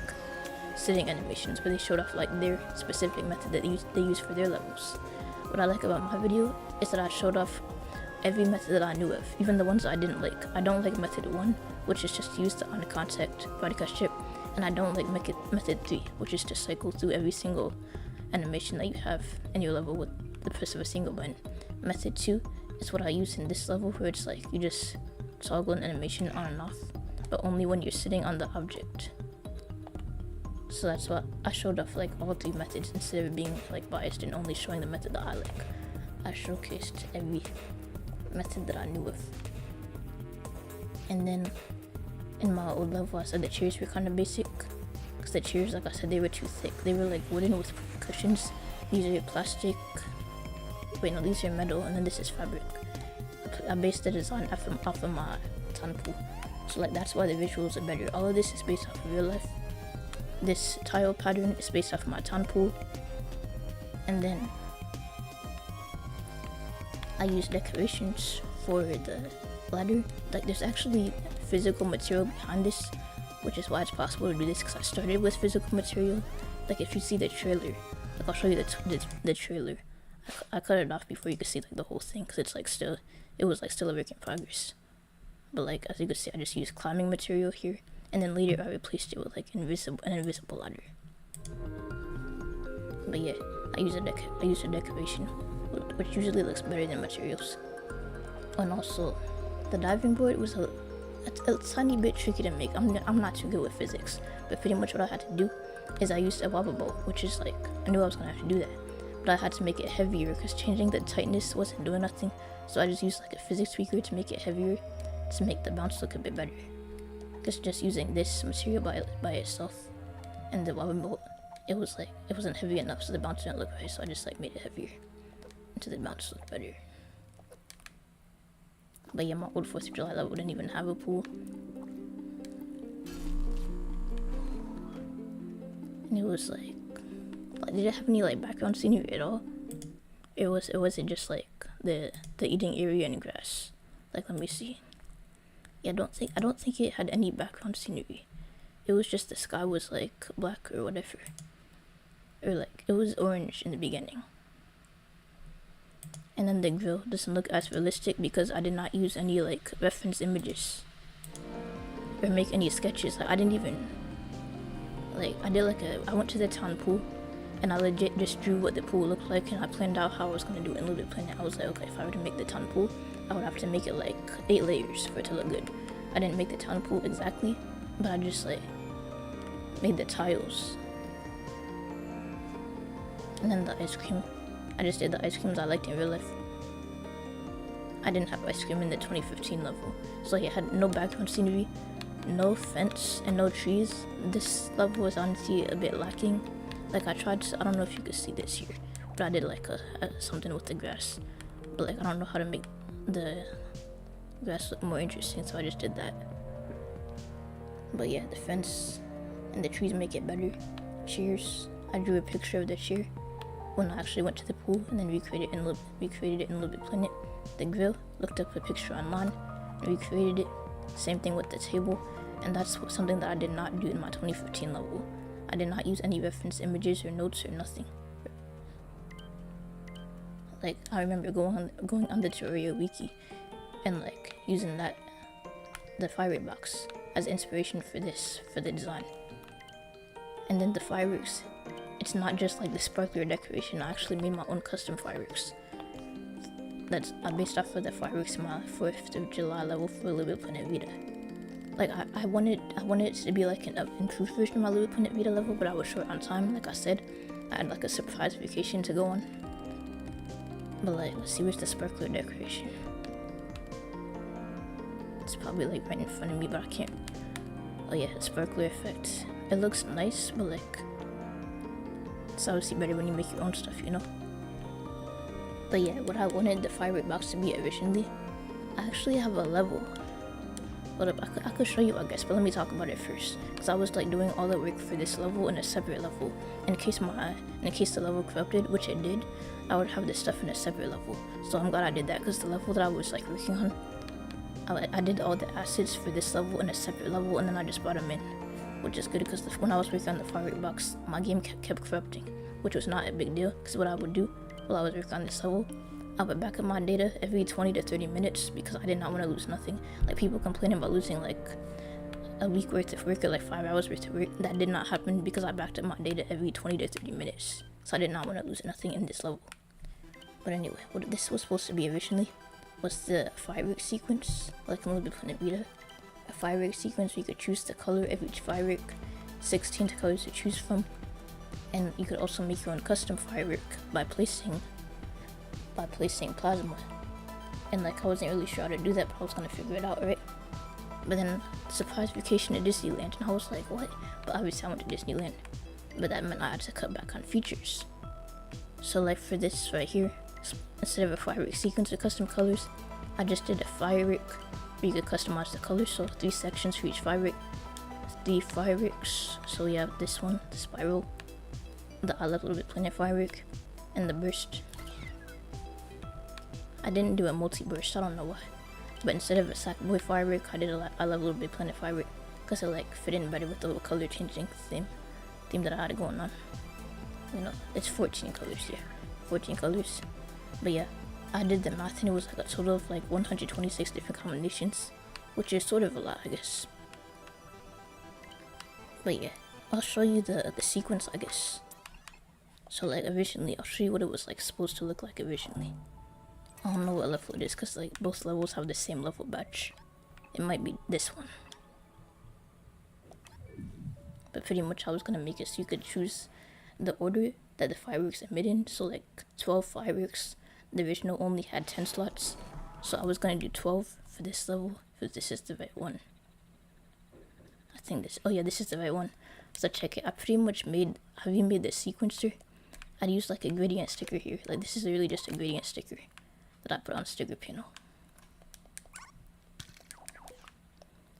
[SPEAKER 1] sitting animations, where they showed off like their specific method that they use for their levels. What I like about my video is that I showed off every method that I knew of, even the ones that I didn't like. I don't like method 1, which is just use the on contact broadcast chip, and I don't like method 3, which is to cycle through every single animation that you have in your level with the press of a single button. Method 2 is what I use in this level, where it's like you just toggle an animation on and off, but only when you're sitting on the object. So that's what I showed off, like all 3 methods, instead of being like biased and only showing the method that I like. I showcased every method that I knew of. And then in my old level, I said the chairs were kind of basic, because the chairs, like I said, they were too thick. They were like wooden with cushions. These are plastic. Wait, no, these are metal, and then this is fabric. I based the design off of my Tanpu. So like that's why the visuals are better. All of this is based off of real life. this tile pattern is based off of my town pool, and then I use decorations for the ladder. Like, there's actually physical material behind this, which is why it's possible to do this, because I started with physical material. Like, if you see the trailer, like, I'll show you the trailer. I cut it off before you could see like the whole thing, because it's like still, it was like still a work in progress. But like, as you can see, I just used climbing material here, and then later I replaced it with like an invisible ladder. But yeah, I use a decoration, which usually looks better than materials. And also, the diving board was a tiny bit tricky to make. I'm not too good with physics, but pretty much what I had to do is I used a wobble boat, which is like, I knew I was gonna have to do that, but I had to make it heavier because changing the tightness wasn't doing nothing. So I just used like a physics tweaker to make it heavier, to make the bounce look a bit better. Because just using this material by itself and the wobble boat, it wasn't heavy enough, so the bounce didn't look right. So I just like made it heavier until the bounce looked better. But yeah, my old 4th of July level didn't even have a pool. And it was like did it have any like background scenery at all? It wasn't just like the eating area and grass. Like, let me see. Yeah, I don't think it had any background scenery. It was just the sky was like black or whatever. Or like, it was orange in the beginning. And then the grill doesn't look as realistic because I did not use any like reference images or make any sketches. Like, I didn't even like, I went to the town pool and I legit just drew what the pool looked like, and I planned out how I was gonna do it in Little Bit Planet. I was like, okay, if I were to make the town pool, I would have to make it like 8 layers for it to look good. I didn't make the town pool exactly, but I just like made the tiles. And then the ice cream, I just did the ice creams I liked in real life. I didn't have ice cream in the 2015 level, so it had no background scenery, no fence, and no trees. This level was honestly a bit lacking. Like, I tried to, I don't know if you could see this here, but I did like something with the grass. But like, I don't know how to make the grass look more interesting, so I just did that. But yeah, the fence and the trees make it better. Chairs, I drew a picture of the chair when I actually went to the pool, and then recreated it in Little Bit Planet. The grill, looked up a picture online and recreated it. Same thing with the table, and that's something that I did not do in my 2015 level. I did not use any reference images or notes or nothing. Like, I remember going on the Terraria wiki and like using the firework box as inspiration for the design. And then the fireworks, it's not just like the sparkler decoration. I actually made my own custom fireworks. That's based off of the fireworks in my 4th of July level for Little Bit Planet Vita. Like, I wanted it to be like an improved version of my Little Bit Planet Vita level, but I was short on time. Like I said, I had like a surprise vacation to go on. But like, let's see, where's the sparkler decoration? It's probably like right in front of me, but I can't. Oh yeah, the sparkler effect. It looks nice, but like, it's obviously better when you make your own stuff, you know? But yeah, what I wanted the firework box to be originally, I actually have a level. Hold up, I could show you, I guess, but let me talk about it first. Because I was like doing all the work for this level in a separate level. In case the level corrupted, which it did, I would have this stuff in a separate level. So I'm glad I did that, because the level that I was like working on, I did all the assets for this level in a separate level, and then I just brought them in. Which is good, because when I was working on the firework box, my game kept corrupting, which was not a big deal, because what I would do while I was working on this level, I would back up my data every 20 to 30 minutes because I did not want to lose nothing. Like, people complaining about losing like a week worth of work or like 5 hours worth of work. That did not happen because I backed up my data every 20 to 30 minutes. So I did not want to lose nothing in this level. But anyway, what this was supposed to be originally was the firework sequence, like a little bit from the Vita. A firework sequence where you could choose the color of each firework, 16 colors to choose from, and you could also make your own custom firework by placing plasma. And like, I wasn't really sure how to do that, but I was gonna figure it out, right? But then surprise vacation to Disneyland, and I was like, what? But obviously I went to Disneyland, but that meant I had to cut back on features. So like, for this right here, instead of a firework sequence of custom colors, I just did a firework where you could customize the colors. So 3 sections for each firework, the fireworks. So we have this one, the spiral, the I Love Little Big Planet firework, and the burst. I didn't do a multi-burst, I don't know why. But instead of a Sackboy firework, I did a I Love Little Big Planet firework because it like fit in better with the little color changing theme that I had going on. You know, it's 14 colors here, 14 colors. But yeah, I did the math and it was like a total of like 126 different combinations, which is sort of a lot, I guess. But yeah, I'll show you the sequence, I guess. So like originally, I'll show you what it was like supposed to look like originally. I don't know what level it is because like both levels have the same level badge. It might be this one. But pretty much I was gonna make it so you could choose the order that the fireworks emit in. So like 12 fireworks, the original only had 10 slots. So I was gonna do 12 for this level, because this is the right one. I think this, oh yeah, this is the right one. So check it, I pretty much made, have you made the sequencer? I'd use like a gradient sticker here. Like this is really just a gradient sticker that I put on sticker panel.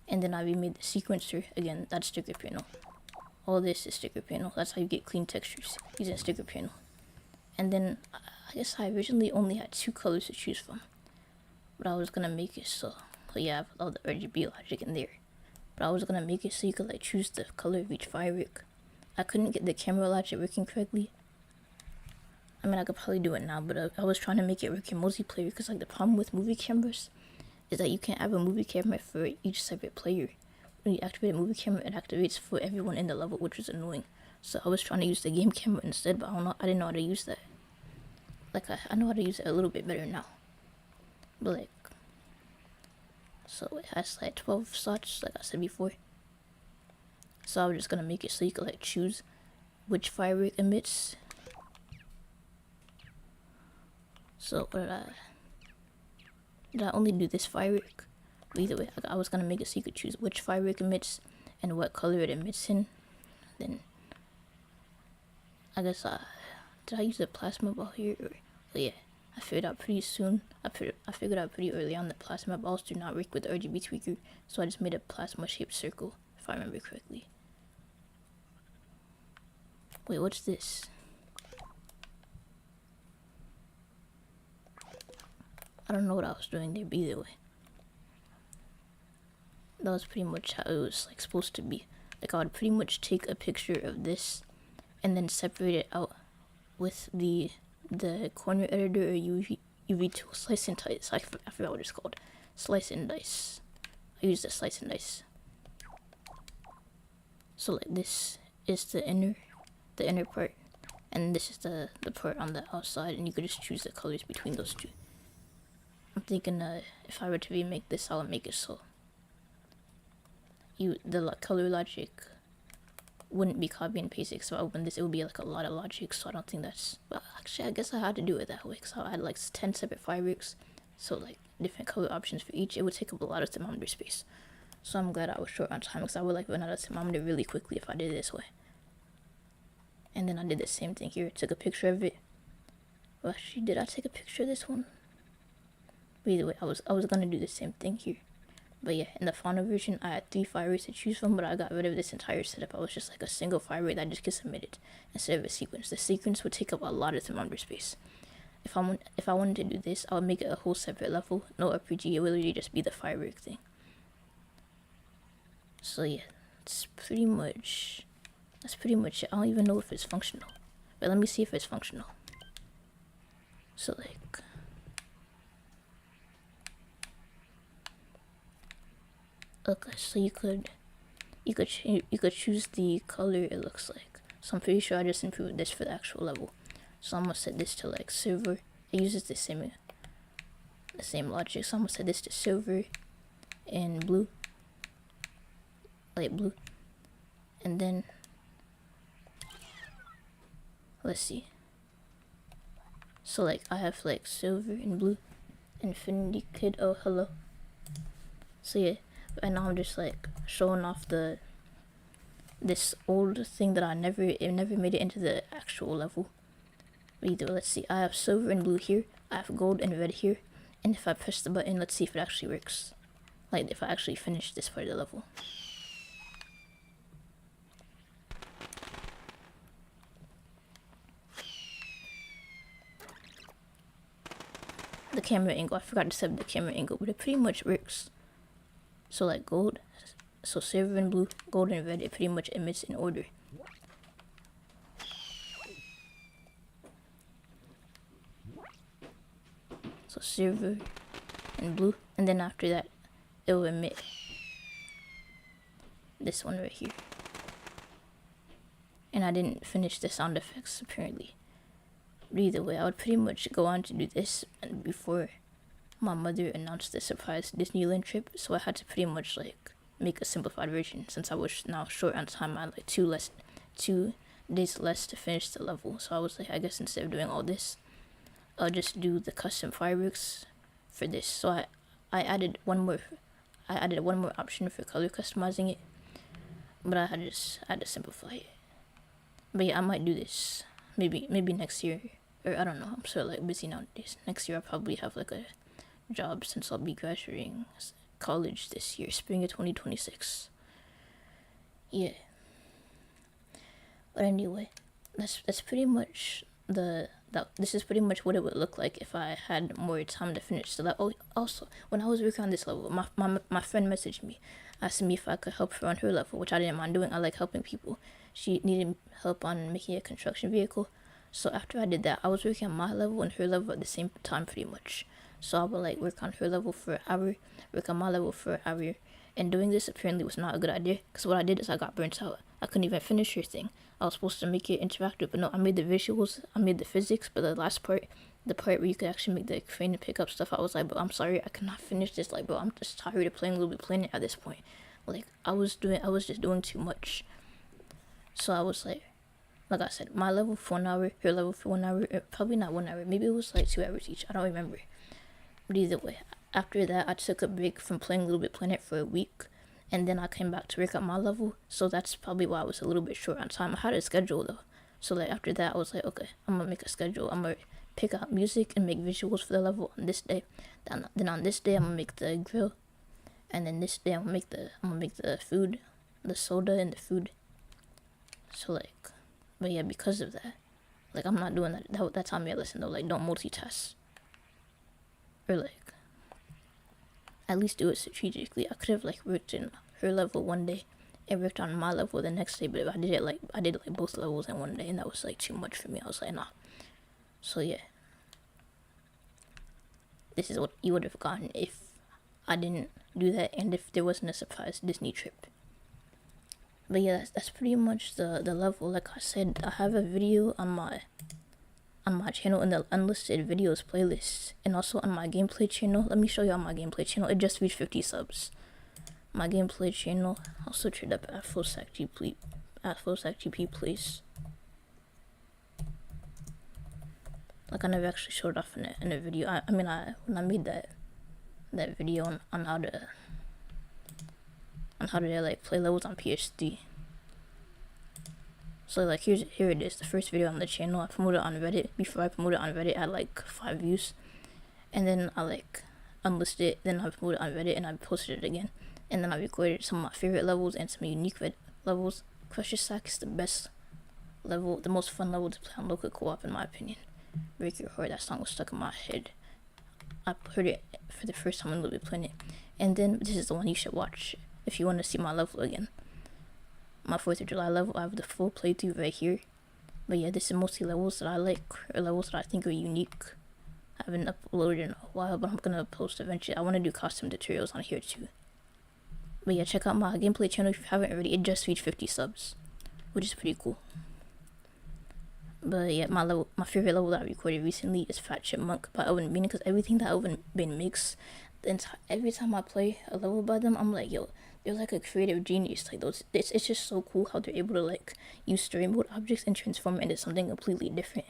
[SPEAKER 1] And then I remade the sequencer, again, that's sticker panel. All this is sticker panel. That's how you get clean textures, using sticker panel. And then I guess I originally only had 2 colors to choose from, but I was gonna make it so you have all the RGB logic in there. But I was gonna make it so you could like choose the color of each firework. I couldn't get the camera logic working correctly. I mean, I could probably do it now, but I was trying to make it work in multiplayer because like the problem with movie cameras is that you can't have a movie camera for each separate player. When you activate a movie camera, it activates for everyone in the level, which is annoying. So I was trying to use the game camera instead, but I didn't know how to use that. Like I know how to use it a little bit better now. But like, so it has like 12 slots, like I said before. So I was just gonna make it so you could like choose which firework emits. So what did I only do this firework? But either way, I was gonna make it so you could choose which firework emits and what color it emits in. Then I guess did I use a plasma ball here? But yeah, I figured out pretty soon. I figured out pretty early on that plasma balls do not work with the RGB tweaker, so I just made a plasma shaped circle, if I remember correctly. Wait, what's this? I don't know what I was doing there, but either way, that was pretty much how it was like supposed to be. Like I would pretty much take a picture of this and then separate it out with the corner editor or UV tool, slice and dice. I forgot what it's called. Slice and dice. I use the slice and dice. So like this is the inner part, and this is the part on the outside, and you could just choose the colors between those two. I'm thinking if I were to remake this, I would make it so the color logic wouldn't be copy and pasted. So if I open this, it would be like a lot of logic. So I don't think that's. Well, actually, I guess I had to do it that way because I had like 10 separate fireworks, so like different color options for each. It would take up a lot of thermometer space. So I'm glad I was short on time because I would like run out of thermometer really quickly if I did it this way. And then I did the same thing here. Took a picture of it. Well, actually, did I take a picture of this one? But either way, I was gonna do the same thing here. But yeah, in the final version, I had 3 fireworks to choose from, but I got rid of this entire setup. I was just like a single firework that just gets emitted instead of a sequence. The sequence would take up a lot of thermometer space. If I wanted to do this, I would make it a whole separate level. No RPG, it would literally just be the firework thing. So yeah, that's pretty much it. I don't even know if it's functional, but let me see if it's functional. So like, okay, so you could choose the color it looks like. So I'm pretty sure I just improved this for the actual level. So I'm gonna set this to like silver. It uses the same logic. So I'm gonna set this to silver and blue, light blue, and then let's see. So like I have like silver and blue, Infinity Kid. Oh hello. So yeah. And now I'm just like showing off this old thing that it never made it into the actual level. But either, let's see, I have silver and blue here, I have gold and red here, and if I press the button, let's see if it actually works. Like if I actually finish this part of the level. the camera angle. I forgot to set up the camera angle, but it pretty much works. So like gold, so silver and blue, gold and red, it pretty much emits in order. So silver and blue, and then after that, it will emit this one right here. And I didn't finish the sound effects apparently. But either way, I would pretty much go on to do this and before my mother announced the surprise Disneyland trip, so I had to pretty much like make a simplified version since I was now short on time. I had like 2 days less to finish the level. So I was like, I guess instead of doing all this, I'll just do the custom fireworks for this. So I added one more option for color customizing it, but I had to simplify it. But yeah, I might do this maybe next year, or I don't know. I'm sort of like busy nowadays. Next year I'll probably have like a job since I'll be graduating college this year, spring of 2026. Yeah. But anyway, that's pretty much this is pretty much what it would look like if I had more time to finish. So that also when I was working on this level, my friend messaged me, asking me if I could help her on her level, which I didn't mind doing. I like helping people. She needed help on making a construction vehicle. So after I did that, I was working on my level and her level at the same time pretty much. So I would like work on her level for an hour, work on my level for an hour. And doing this apparently was not a good idea, because what I did is I got burnt out. I couldn't even finish her thing. I was supposed to make it interactive, but no, I made the visuals, I made the physics, but the last part, the part where you could actually make the crane and pick up stuff, I was like, bro, I'm sorry, I cannot finish this. Like, bro, I'm just tired of playing Little Big Planet at this point. Like, I was just doing too much. So I was like I said, my level for 1 hour, her level for 1 hour, probably not 1 hour, maybe it was like 2 hours each, I don't remember. But either way, after that, I took a break from playing Little Big Planet for a week, and then I came back to work at my level, so that's probably why I was a little bit short on time. I had a schedule though, so like after that, I was like, okay, I'm gonna make a schedule. I'm gonna pick out music and make visuals for the level on this day. Then on this day, I'm gonna make the grill, and then this day, I'm gonna make the food, the soda and the food. So like, but yeah, because of that, like I'm not doing that. That taught me a lesson though. Like, don't multitask, or like at least do it strategically. I could have like worked in her level one day and worked on my level the next day, but if I did like both levels in one day, and that was like too much for me. I was like, nah. So yeah, this is what you would have gotten if I didn't do that, and if there wasn't a surprise Disney trip. But yeah, that's pretty much the level. Like I said, I have a video on my channel in the unlisted videos playlist, and also on my gameplay channel. Let me show you on my gameplay channel. It just reached 50 subs. My gameplay channel, I'll search it up at full stack GP, please. Like, I never actually showed off in a video. I mean, when I made that video on how to like play levels on PS3. So like here it is, the first video on the channel. I promoted on Reddit. Before I promoted on Reddit, I had like 5 views, and then I like unlisted it. Then I promoted on Reddit and I posted it again, and then I recorded some of my favorite levels and some unique levels. Precious Sack is the best level, the most fun level to play on local co-op in my opinion. Break Your Heart, that song was stuck in my head. I heard it for the first time in Little Big Planet, and then this is the one you should watch if you want to see my level again. My 4th of July level, I have the full playthrough right here. But yeah, this is mostly levels that I like, or levels that I think are unique. I haven't uploaded in a while, but I'm gonna post eventually. I want to do costume tutorials on here too. But yeah, check out my gameplay channel if you haven't already. It just reached 50 subs, which is pretty cool. But yeah, my favorite level that I recorded recently is Fat Chipmunk by Elvin Bean, because everything that Elvin Bean makes, every time I play a level by them, I'm like, yo, they're like a creative genius. Like it's just so cool how they're able to like use story mode objects and transform it into something completely different.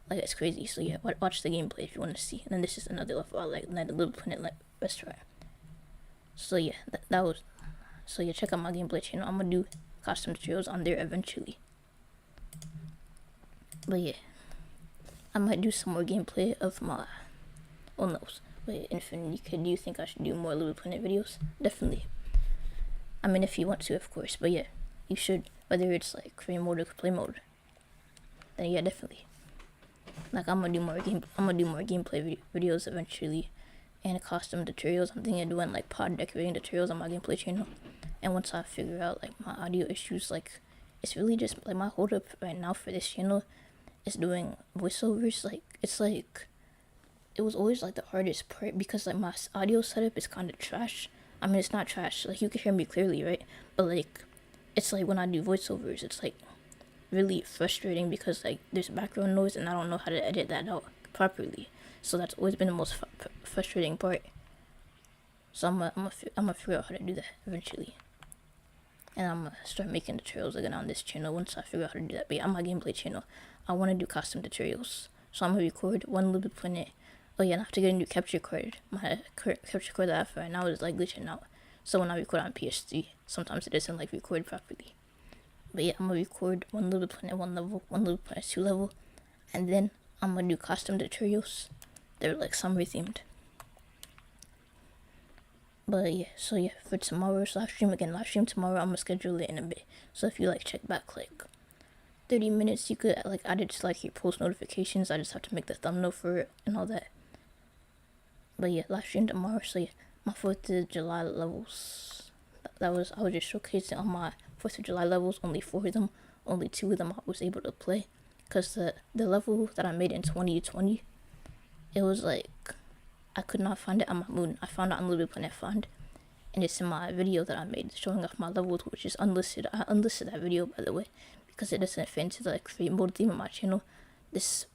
[SPEAKER 1] Like, it's crazy. So yeah, watch the gameplay if you want to see. And then this is another level I like, the Little Planet like restaurant. So yeah, that was. So yeah, check out my gameplay channel. I'm gonna do costume tutorials on there eventually. But yeah, I might do some more gameplay of my. Oh no, wait, Infinity Kid, do you think I should do more Little Planet videos? Definitely. I mean, if you want to, of course, but yeah, you should, whether it's like career mode or play mode, then yeah, definitely. Like I'm gonna do more gameplay videos eventually, and custom tutorials. I'm thinking of doing like pod decorating tutorials on my gameplay channel. And once I figure out like my audio issues, like it's really just like my hold up right now for this channel is doing voiceovers. Like it's like it was always like the hardest part because like my audio setup is kind of trash. I mean, it's not trash, like you can hear me clearly, right? But like it's like when I do voiceovers, it's like really frustrating because like there's background noise and I don't know how to edit that out properly. So that's always been the most frustrating part. So I'm gonna figure out how to do that eventually, and I'm gonna start making tutorials again on this channel once I figure out how to do that. But yeah, on my gameplay channel, I want to do custom tutorials, so I'm gonna record one little bit in it. Oh yeah, and I have to get a new capture card. My capture card that I have right now is like glitching out, so when I record on PS3, sometimes it doesn't like record properly. But yeah, I'm gonna record one little bit at 1 level, one little bit at 2 level, and then I'm gonna do custom tutorials. They're like summer themed. But yeah, so yeah, for tomorrow's live stream tomorrow, I'm gonna schedule it in a bit. So if you like check back like 30 minutes, you could like add it to like your post notifications. I just have to make the thumbnail for it and all that. But yeah, live stream tomorrow. So yeah, my 4th of July levels. I was just showcasing on my 4th of July levels. Only 4 of them, only 2 of them I was able to play. Cause the level that I made in 2020, it was like I could not find it on my moon. I found it on Little Planet Find, and it's in my video that I made showing off my levels, which is unlisted. I unlisted that video, by the way, because it doesn't fit into the like create mode theme of my channel. This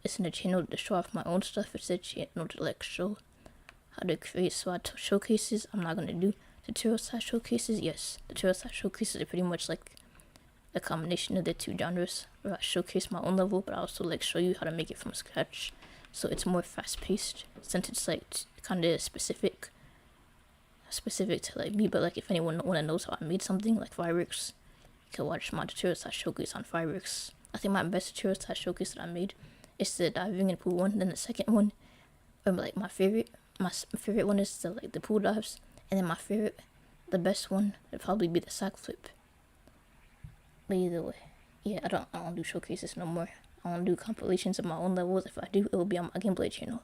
[SPEAKER 1] isn't a channel to show off my own stuff. It's a channel to like show how to create SWOT showcases. I'm not gonna do tutorial slash showcases. Yes, tutorial slash showcases are pretty much like a combination of the two genres, where I showcase my own level, but I also like show you how to make it from scratch. So it's more fast paced since it's like kind of specific to like me. But like if anyone knows how I made something like fireworks, you can watch my tutorial slash showcase on fireworks. I think my best tutorial slash showcase that I made is the diving in pool one. Then the second one, like my favorite one is the pool dives, and then the best one would probably be the sack flip. But either way, yeah, I don't do showcases no more. I don't do compilations of my own levels. If I do, it will be on my gameplay channel.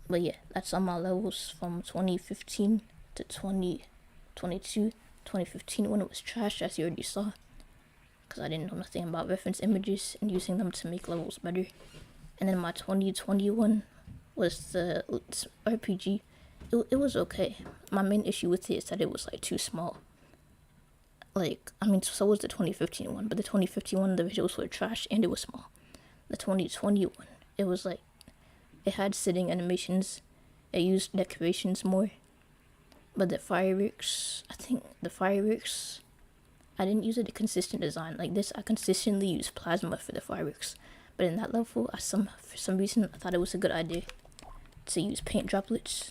[SPEAKER 1] But yeah, that's on my levels from 2015 to 2022. 2015 when it was trash, as you already saw, because I didn't know nothing about reference images and using them to make levels better. And then my 2021 was the RPG. It was okay. My main issue with it is that it was like too small. Like, I mean, so was the 2015 one, but the 2015 one, the visuals were trash and it was small. The 2020 one, it was like, it had sitting animations, it used decorations more, but the fireworks, I didn't use a consistent design. Like this, I consistently use plasma for the fireworks, but in that level, for some reason, I thought it was a good idea to use paint droplets.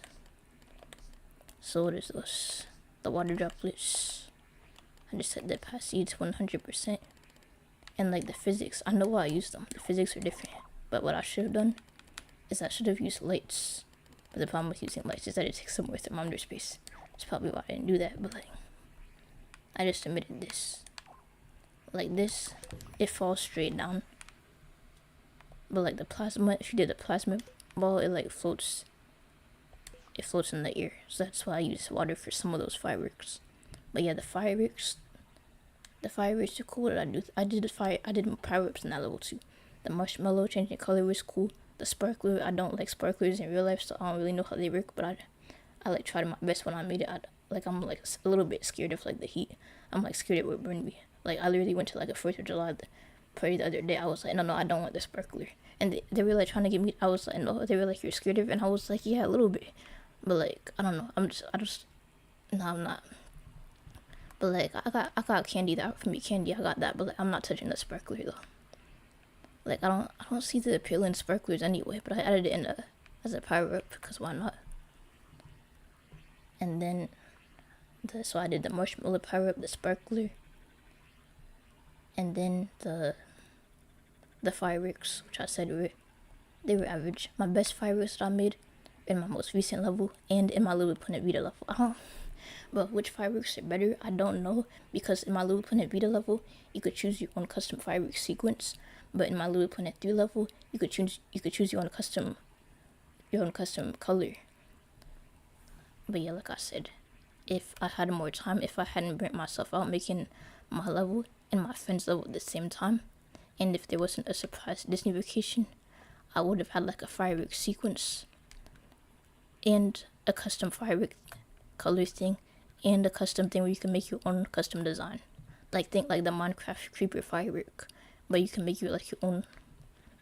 [SPEAKER 1] So what is this? The water droplets. I just set the opacity to 100%. And like the physics, I know why I used them. The physics are different. But what I should have done is I should have used lights. But the problem with using lights is that it takes some more thermometer space. That's probably why I didn't do that. But like, I just omitted this. Like this, it falls straight down. But like the plasma, if you did the plasma ball, it like floats. It floats in the air. So that's why I use water for some of those fireworks. But yeah, the fireworks are cool. I did fireworks in that level too. The marshmallow changing color was cool. The sparkler, I don't like sparklers in real life, so I don't really know how they work. But I like tried my best when I made it. I'm like a little bit scared of like the heat. I'm like scared it would burn me. Like I literally went to like a 4th of July party the other day. I was like, no, I don't want the sparkler. And they were like trying to get me. I was like, no. They were like, you're scared of it, and I was like, yeah, a little bit. But like, I don't know. No, I'm not. But like, I got candy that for me. Candy, I got that. But like, I'm not touching the sparkler though. Like, I don't see the appeal in sparklers anyway. But I added it in as a power up because why not? And then, so I did the marshmallow power up, the sparkler, and then the fireworks, which I said they were average. My best fireworks that I made in my most recent level and in my Little Planet Vita level. But which fireworks are better, I don't know, because in my Little Planet Vita level, you could choose your own custom fireworks sequence. But in my Little Planet 3 level, you could choose your own custom color. But yeah, like I said, if I had more time, if I hadn't burnt myself out making my level and my friend's level at the same time, and if there wasn't a surprise Disney vacation, I would have had like a fireworks sequence and a custom firework color thing and a custom thing where you can make your own custom design. Like think like the Minecraft creeper firework, but you can make your own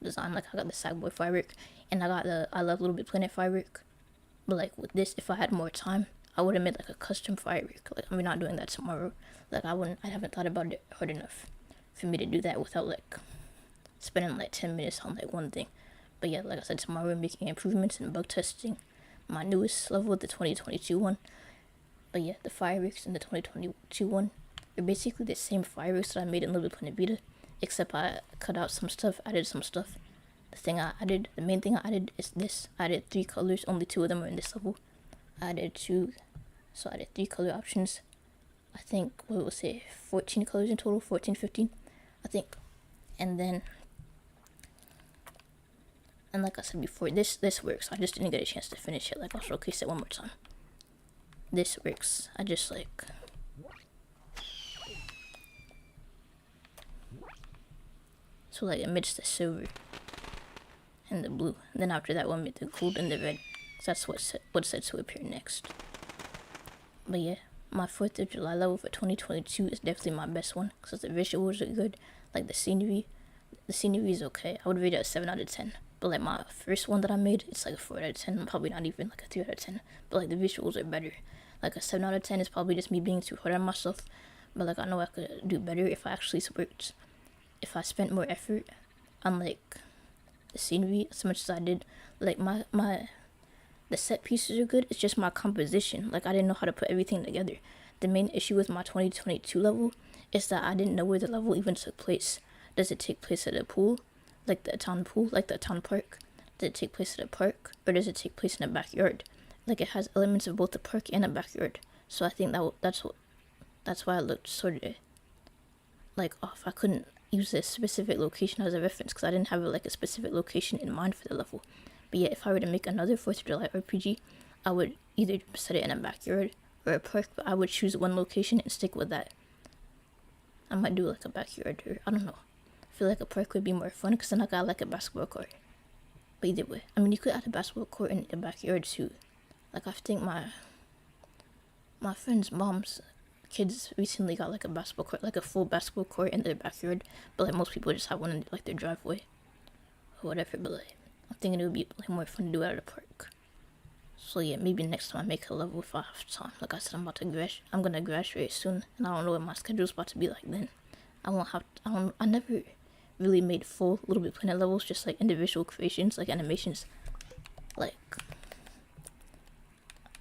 [SPEAKER 1] design. Like I got the Sackboy firework and I got the I Love Little Big Planet firework. But like with this, if I had more time, I would have made like a custom firework. Like I'm not doing that tomorrow. Like I haven't thought about it hard enough for me to do that without like spending like 10 minutes on like one thing. But yeah, like I said, tomorrow we're making improvements and bug testing my newest level, the 2022 one. But yeah, the fireworks in the 2022 one are basically the same fireworks that I made in Little Planet Vita, except I cut out some stuff, added some stuff. The main thing I added is this. I added 3 colors, only 2 of them are in this level. I added 3 color options. I think, 14 colors in total, 14, 15, I think. And like I said before, this works. I just didn't get a chance to finish it. Like I'll showcase it one more time. This works. I just so like it mixed the silver and the blue. And then after that one made the gold and the red. So that's what's set to appear next. But yeah, my 4th of July level for 2022 is definitely my best one because the visuals are good. Like the scenery is okay. I would rate it a 7 out of 10. But like my first one that I made, it's like a 4 out of 10. Probably not even like a 3 out of 10. But like the visuals are better. Like a 7 out of 10 is probably just me being too hard on myself. But like I know I could do better if I actually worked. If I spent more effort on like the scenery as much as I did. Like the set pieces are good. It's just my composition. Like I didn't know how to put everything together. The main issue with my 2022 level is that I didn't know where the level even took place. Does it take place at a pool? Like the town pool? Like the town park? Does it take place at a park? Or does it take place in a backyard? Like it has elements of both the park and a backyard. So I think that's why I looked sort of like off. I couldn't use a specific location as a reference because I didn't have like a specific location in mind for the level. But yeah, if I were to make another 4th of July RPG, I would either set it in a backyard or a park, but I would choose one location and stick with that. I might do like a backyard or I don't know. I feel like a park would be more fun because then I got like a basketball court. But either way, I mean you could add a basketball court in the backyard too. Like I think my friend's mom's kids recently got like a basketball court, like a full basketball court in their backyard. But like most people just have one in like their driveway or whatever. But like I'm thinking it would be like more fun to do it at a park. So yeah, maybe next time I make a level if I have time. Like I said, I'm gonna graduate soon, and I don't know what my schedule's about to be like then. I never really made full Little Big Planet levels, just like individual creations, like animations. Like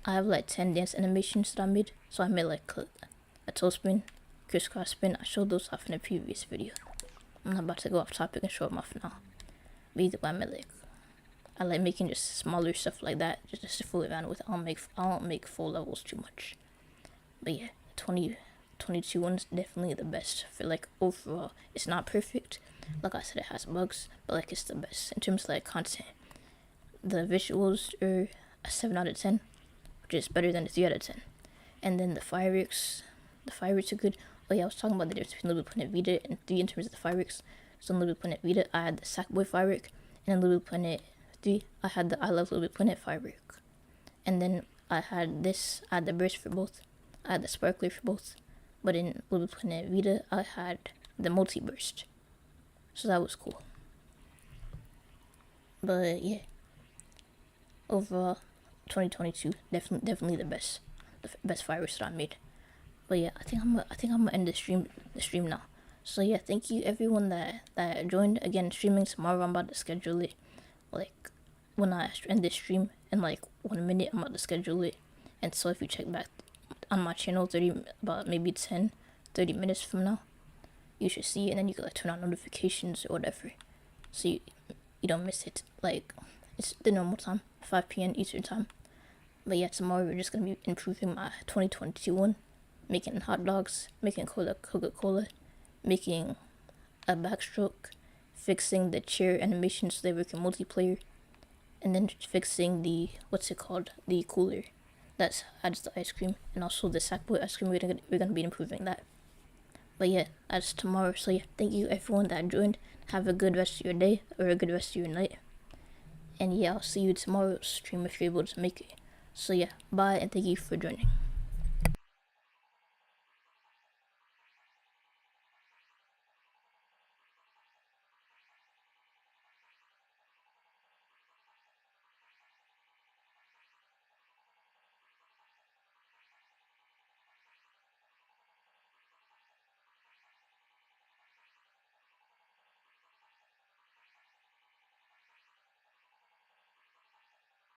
[SPEAKER 1] I have like 10 dance animations that I made. So I made like a toe spin, crisscross spin. I showed those off in a previous video. I'm not about to go off topic and show them off now. But either way, I like making just smaller stuff like that, just to fool around with. I don't make full levels too much. But yeah, 2022 one's definitely the best for like overall. It's not perfect. Like I said, it has bugs, but like it's the best in terms of like content. The visuals are a 7 out of 10, which is better than a 3 out of 10. And then the fireworks are good. Oh yeah, I was talking about the difference between Little Planet Vita and 3 in terms of the fireworks. So in Little Planet Vita, I had the Sackboy firework, and in Little Planet 3, I had the I Love Little Planet firework. And then I had the burst for both. I had the sparkler for both. But in Little Planet Vita, I had the multi-burst. So that was cool. But yeah, overall, 2022 definitely the best fireworks that I made. But yeah, I think I'm gonna end the stream now. So yeah, thank you everyone that joined. Again, streaming tomorrow. I'm about to schedule it. Like when I end this stream in like 1 minute, I'm about to schedule it. And so if you check back on my channel about maybe 10-30 minutes from now, you should see it, and then you can like turn on notifications or whatever, so you don't miss it. Like it's the normal time, 5 p.m. Eastern time. But yeah, tomorrow we're just gonna be improving my 2022 one, making hot dogs, making Coca-Cola, making a backstroke, fixing the chair animation so they work in multiplayer, and then fixing the the cooler that adds the ice cream, and also the Sackboy ice cream. We're gonna be improving that. But yeah, that's tomorrow. So yeah, thank you everyone that joined. Have a good rest of your day or a good rest of your night. And yeah, I'll see you tomorrow's stream if you're able to make it. So yeah, bye and thank you for joining.